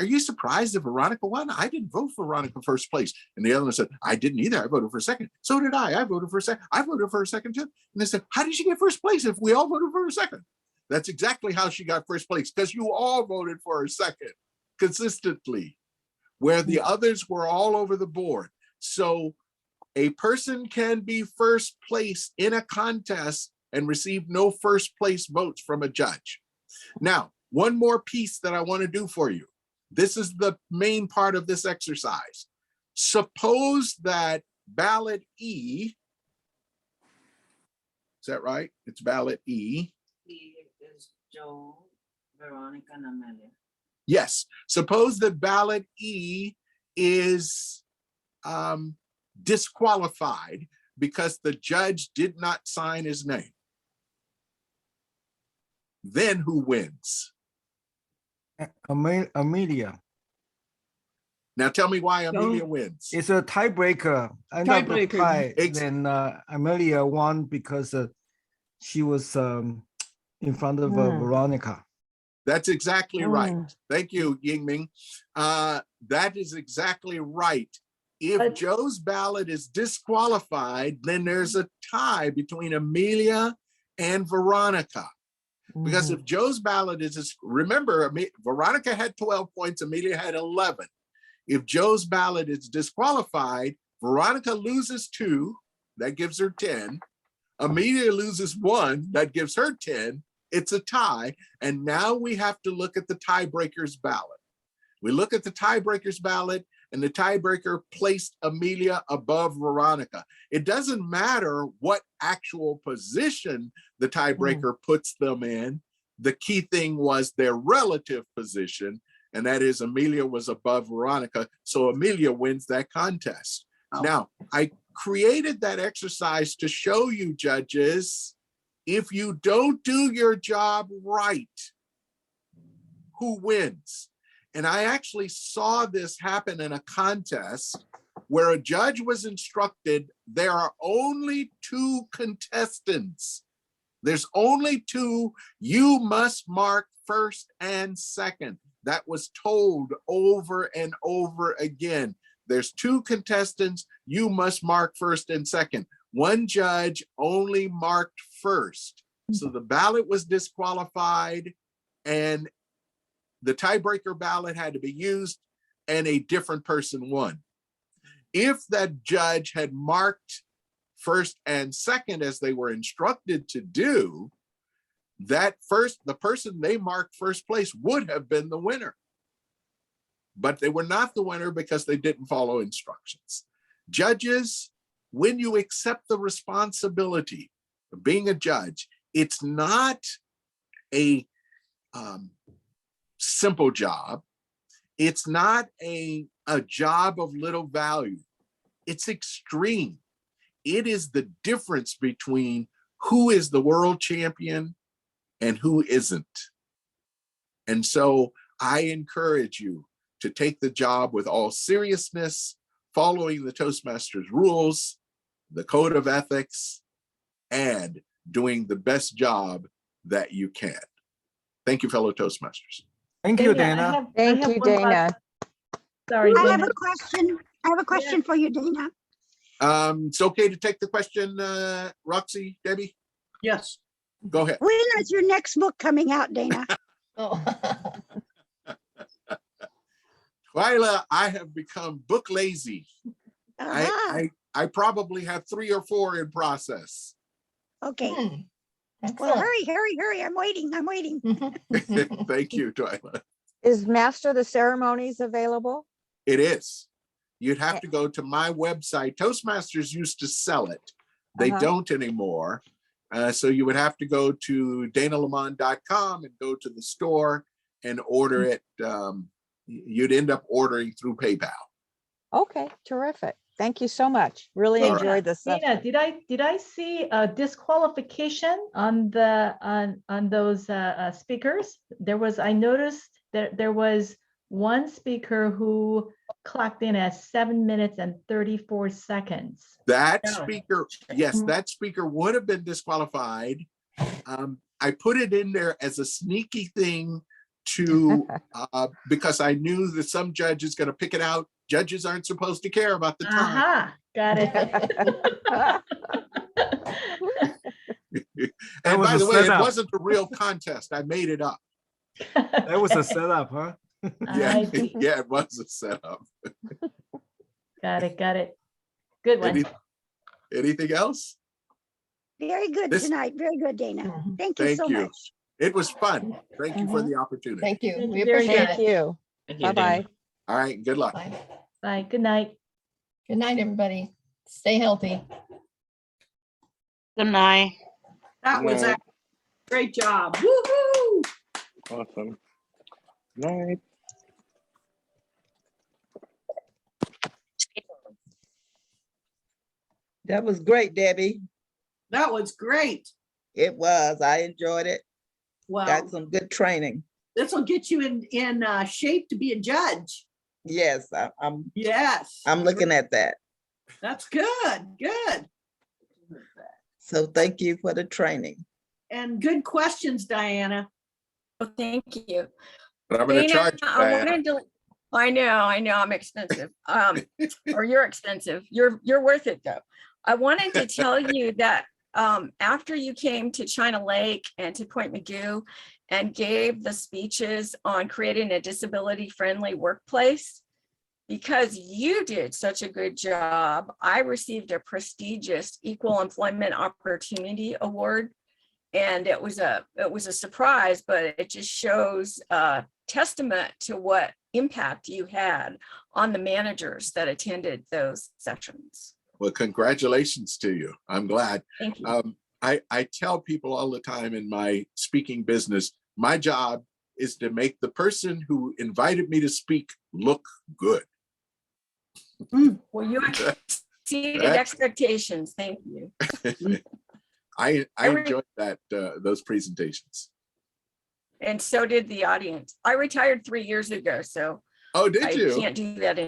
you surprised that Veronica won? I didn't vote for Veronica first place. And the other one said, I didn't either. I voted for second. So did I. I voted for second. I voted for a second too. And they said, how did she get first place if we all voted for a second? That's exactly how she got first place, because you all voted for her second consistently, where the others were all over the board. So a person can be first place in a contest and receive no first place votes from a judge. Now, one more piece that I want to do for you. This is the main part of this exercise. Suppose that ballot E, is that right? It's ballot E. Is Joe, Veronica, and Amelia. Yes, suppose that ballot E is disqualified because the judge did not sign his name. Then who wins? Amelia. Now tell me why Amelia wins. It's a tiebreaker. End up a Tiebreaker. tie. Then Amelia won because she was in front of Veronica. That's exactly right. Thank you, Yingming. That is exactly right. If Joe's ballot is disqualified, then there's a tie between Amelia and Veronica. Because if Joe's ballot remember, Veronica had 12 points, Amelia had 11. If Joe's ballot is disqualified, Veronica loses 2, that gives her 10. Amelia loses 1, that gives her 10. It's a tie. And now we have to look at the tiebreaker's ballot. We look at the tiebreaker's ballot, and the tiebreaker placed Amelia above Veronica. It doesn't matter what actual position the tiebreaker puts them in. The key thing was their relative position, and that is Amelia was above Veronica. So Amelia wins that contest. Now, I created that exercise to show you, judges, if you don't do your job right, who wins? And I actually saw this happen in a contest where a judge was instructed, there are only 2 contestants. There's only 2, you must mark first and second. That was told over and over again. There's 2 contestants, you must mark first and second. One judge only marked first. So the ballot was disqualified, and the tiebreaker ballot had to be used, and a different person won. If that judge had marked first and second as they were instructed to do, the person they marked first place would have been the winner. But they were not the winner because they didn't follow instructions. Judges, when you accept the responsibility of being a judge, it's not a simple job. It's not a job of little value. It's extreme. It is the difference between who is the world champion and who isn't. And so I encourage you to take the job with all seriousness, following the Toastmasters rules, the code of ethics, and doing the best job that you can. Thank you, fellow Toastmasters. Thank you, Dana. Thank you, Dana. Sorry. I go have ahead. a question. I have a question for you, Dana. It's okay to take the question, Roxy, Debbie? Yes. Go ahead. When is your next book coming out, Dana? Oh. Twyla, I have become book lazy. Uh-huh. I probably have 3 or 4 in process. Okay. Well, Excellent. hurry. I'm waiting. Thank you, Twyla. Is Master of the Ceremonies available? It is. You'd have to go to my website. Toastmasters used to sell it. They don't anymore. So you would have to go to danalamon.com and go to the store and order it. You'd end up ordering through PayPal. Okay, terrific. Thank you so much. Really All right. enjoyed this. Dana, did I see a disqualification on those speakers? I noticed that there was one speaker who clocked in at 7 minutes and 34 seconds. That speaker, yes, that speaker would have been disqualified. I put it in there as a sneaky thing to because I knew that some judge is going to pick it out. Judges aren't supposed to care about the time. Got it. And was by a the way, it setup. wasn't a real contest. I made it up. That was a setup, huh? Yeah, I see. yeah, it was a setup. Got it. Good one. Anything else? Very good This- tonight. Very good, Dana. Thank you Thank so you. much. It was fun. Thank you for the opportunity. Thank you. Thank We you very appreciate Thank it. you. Bye-bye. All right, good luck. Bye. Bye. Good night. Good night, everybody. Stay healthy. Good night. That was No. a great job. Woo-hoo! Awesome. Night. That was great, Debbie. That was great. It was. I enjoyed it. Well, Got some good training. this will get you in shape to be a judge. Yes, I'm Yes. looking at that. That's good. Good. So thank you for the training. And good questions, Diana. Well, thank you. But I'm going to Dana, charge you, I Diana. wanted to, I know, I'm expensive. Or you're expensive. You're worth it though. I wanted to tell you that after you came to China Lake and to Point Mugu and gave the speeches on creating a disability-friendly workplace, because you did such a good job, I received a prestigious Equal Employment Opportunity Award. And it was a surprise, but it just shows testament to what impact you had on the managers that attended those sessions. Well, congratulations to you. I'm glad. Thank you. I tell people all the time in my speaking business, my job is to make the person who invited me to speak look good. Well, you exceeded expectations. Thank you. I enjoyed that those presentations. And so did the audience. I retired 3 years ago, so oh, did you? I can't do that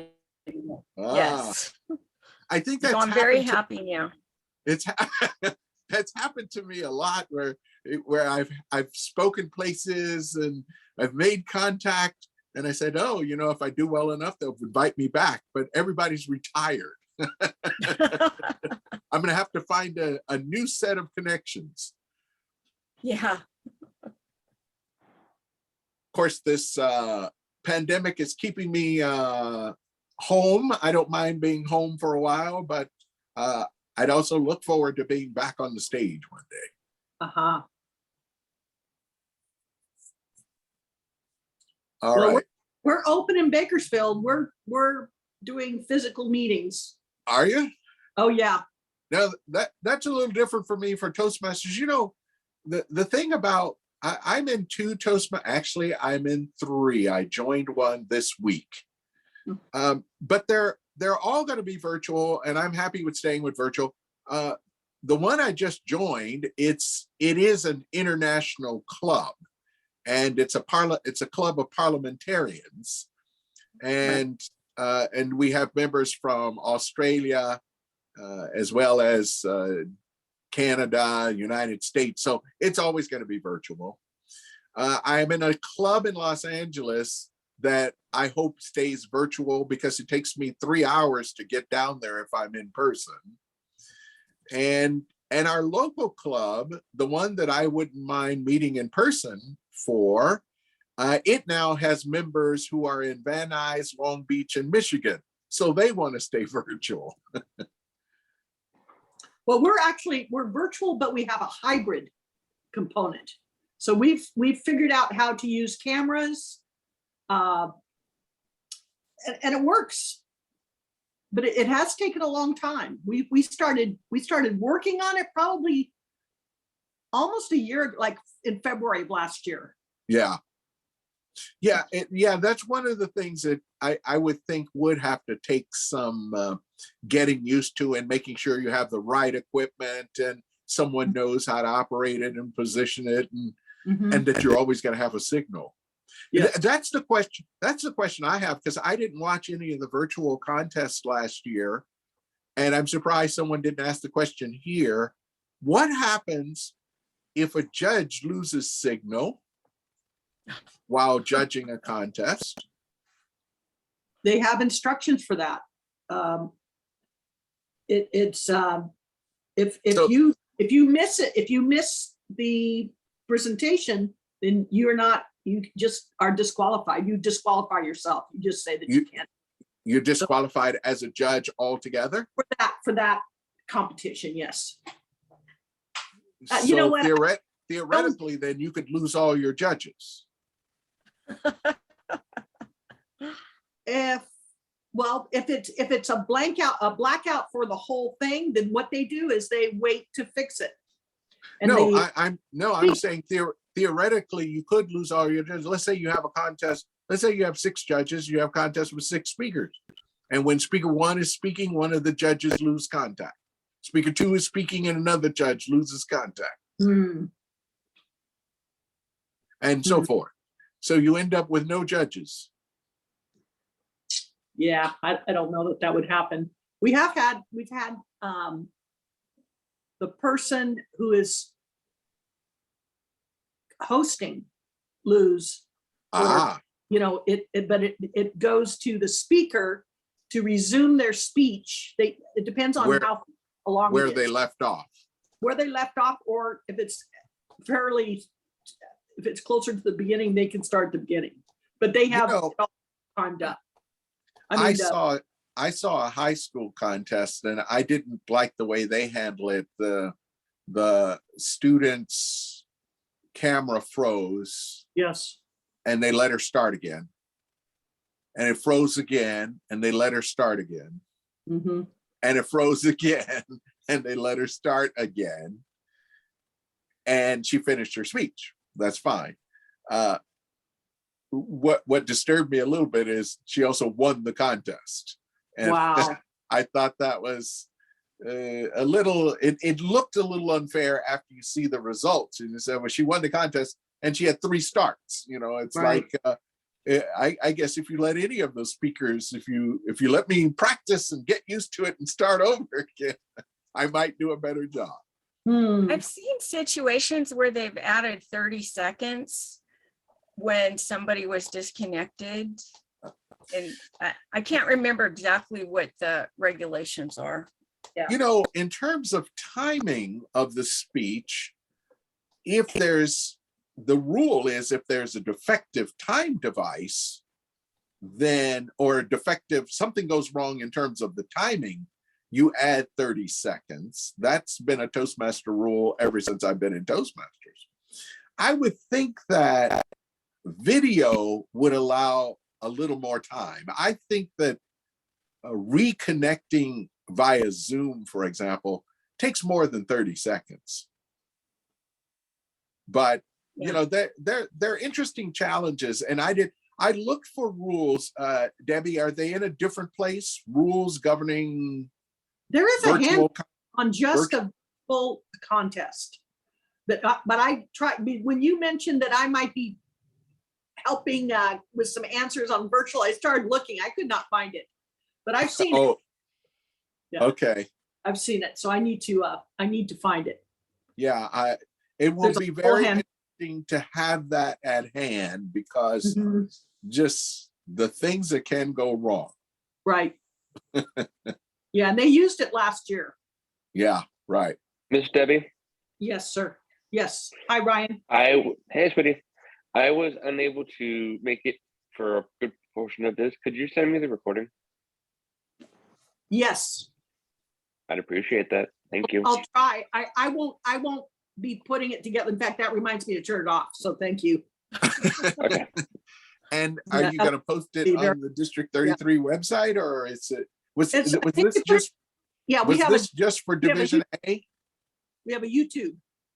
anymore. Ah, yes. I think that's so I'm very happy now. It's that's happened to me a lot where I've spoken places and I've made contact and I said, oh, you know, if I do well enough, they'll invite me back, but everybody's retired. I'm going to have to find a new set of connections. Yeah. Of course, this pandemic is keeping me home. I don't mind being home for a while, but I'd also look forward to being back on the stage one day. Uh-huh. All well, right. We're open in Bakersfield. We're doing physical meetings. Are you? Oh yeah. Now that's a little different for me for Toastmasters. You know, the thing about I'm in 2 Toastmasters. Actually, I'm in 3. I joined one this week, but they're all going to be virtual, and I'm happy with staying with virtual. The one I just joined, it is an international club, and it's a club of parliamentarians, and we have members from Australia, as well as Canada, United States. So it's always going to be virtual. I'm in a club in Los Angeles that I hope stays virtual because it takes me 3 hours to get down there if I'm in person. And our local club, the one that I wouldn't mind meeting in person for, it now has members who are in Van Nuys, Long Beach, and Michigan. So they want to stay virtual. Well, we're virtual, but we have a hybrid component. So we've figured out how to use cameras, and it works. But it has taken a long time. We started working on it probably almost a year, like in February of last year. Yeah. That's one of the things that I would think would have to take some getting used to, and making sure you have the right equipment and someone knows how to operate it and position it, and that you're always going to have a signal. Yeah. That's the question. That's the question I have, because I didn't watch any of the virtual contests last year, and I'm surprised someone didn't ask the question here. What happens if a judge loses signal while judging a contest? They have instructions for that. If you miss it, if you miss the presentation, then you just are disqualified. You disqualify yourself. You just say that you can't. You're disqualified as a judge altogether? For that competition, yes. So you know what? Theoretically, then you could lose all your judges. If it's a blackout for the whole thing, then what they do is they wait to fix it. And I'm saying theoretically you could lose all your judges. Let's say you have a contest. Let's say you have 6 judges. You have a contest with 6 speakers, and when speaker 1 is speaking, one of the judges lose contact. Speaker 2 is speaking, and another judge loses contact, and so forth. So you end up with no judges. Yeah, I don't know that would happen. We've had the person who is hosting lose. But it goes to the speaker to resume their speech. It depends on how long where they left off. where they left off, or if it's if it's closer to the beginning, they can start at the beginning. But they have it all timed up. I saw a high school contest and I didn't like the way they handle it. The students' camera froze. Yes. And they let her start again. And it froze again and they let her start again. Mm-hmm. And it froze again and they let her start again. And she finished her speech. That's fine. What disturbed me a little bit is she also won the contest. And wow. I thought that was a little, it looked a little unfair after you see the results. And you said, well, she won the contest and she had 3 starts. You know, it's right. Like, I guess if you let any of those speakers, if you let me practice and get used to it and start over again, I might do a better job. I've seen situations where they've added 30 seconds when somebody was disconnected. And I can't remember exactly what the regulations are. Yeah. You know, in terms of timing of the speech, if there's, the rule is if there's a defective time device, then, or defective, something goes wrong in terms of the timing, you add 30 seconds. That's been a Toastmaster rule ever since I've been in Toastmasters. I would think that video would allow a little more time. I think that reconnecting via Zoom, for example, takes more than 30 seconds. But you know, they're interesting challenges. And I looked for rules. Debbie, are they in a different place? Rules governing there is a hand on just virtual? a full contest. But I tried, when you mentioned that I might be helping with some answers on virtual, I started looking. I could not find it, but I've seen it. Yeah. Okay. I've seen it, so I need to find it. Yeah, it will be very interesting to have that at hand because just the things that can go wrong. Right. Yeah, and they used it last year. Yeah, right. Miss Debbie? Yes, sir. Yes. Hi, Ryan. Hey, sweetie. I was unable to make it for a good portion of this. Could you send me the recording? Yes. I'd appreciate that. Thank you. I'll try. I won't be putting it together. In fact, that reminds me to turn it off. So thank you. Okay. And are you going to post it on the District 33 website, or is it was this just? Yeah, was this just for Division A? We have a YouTube.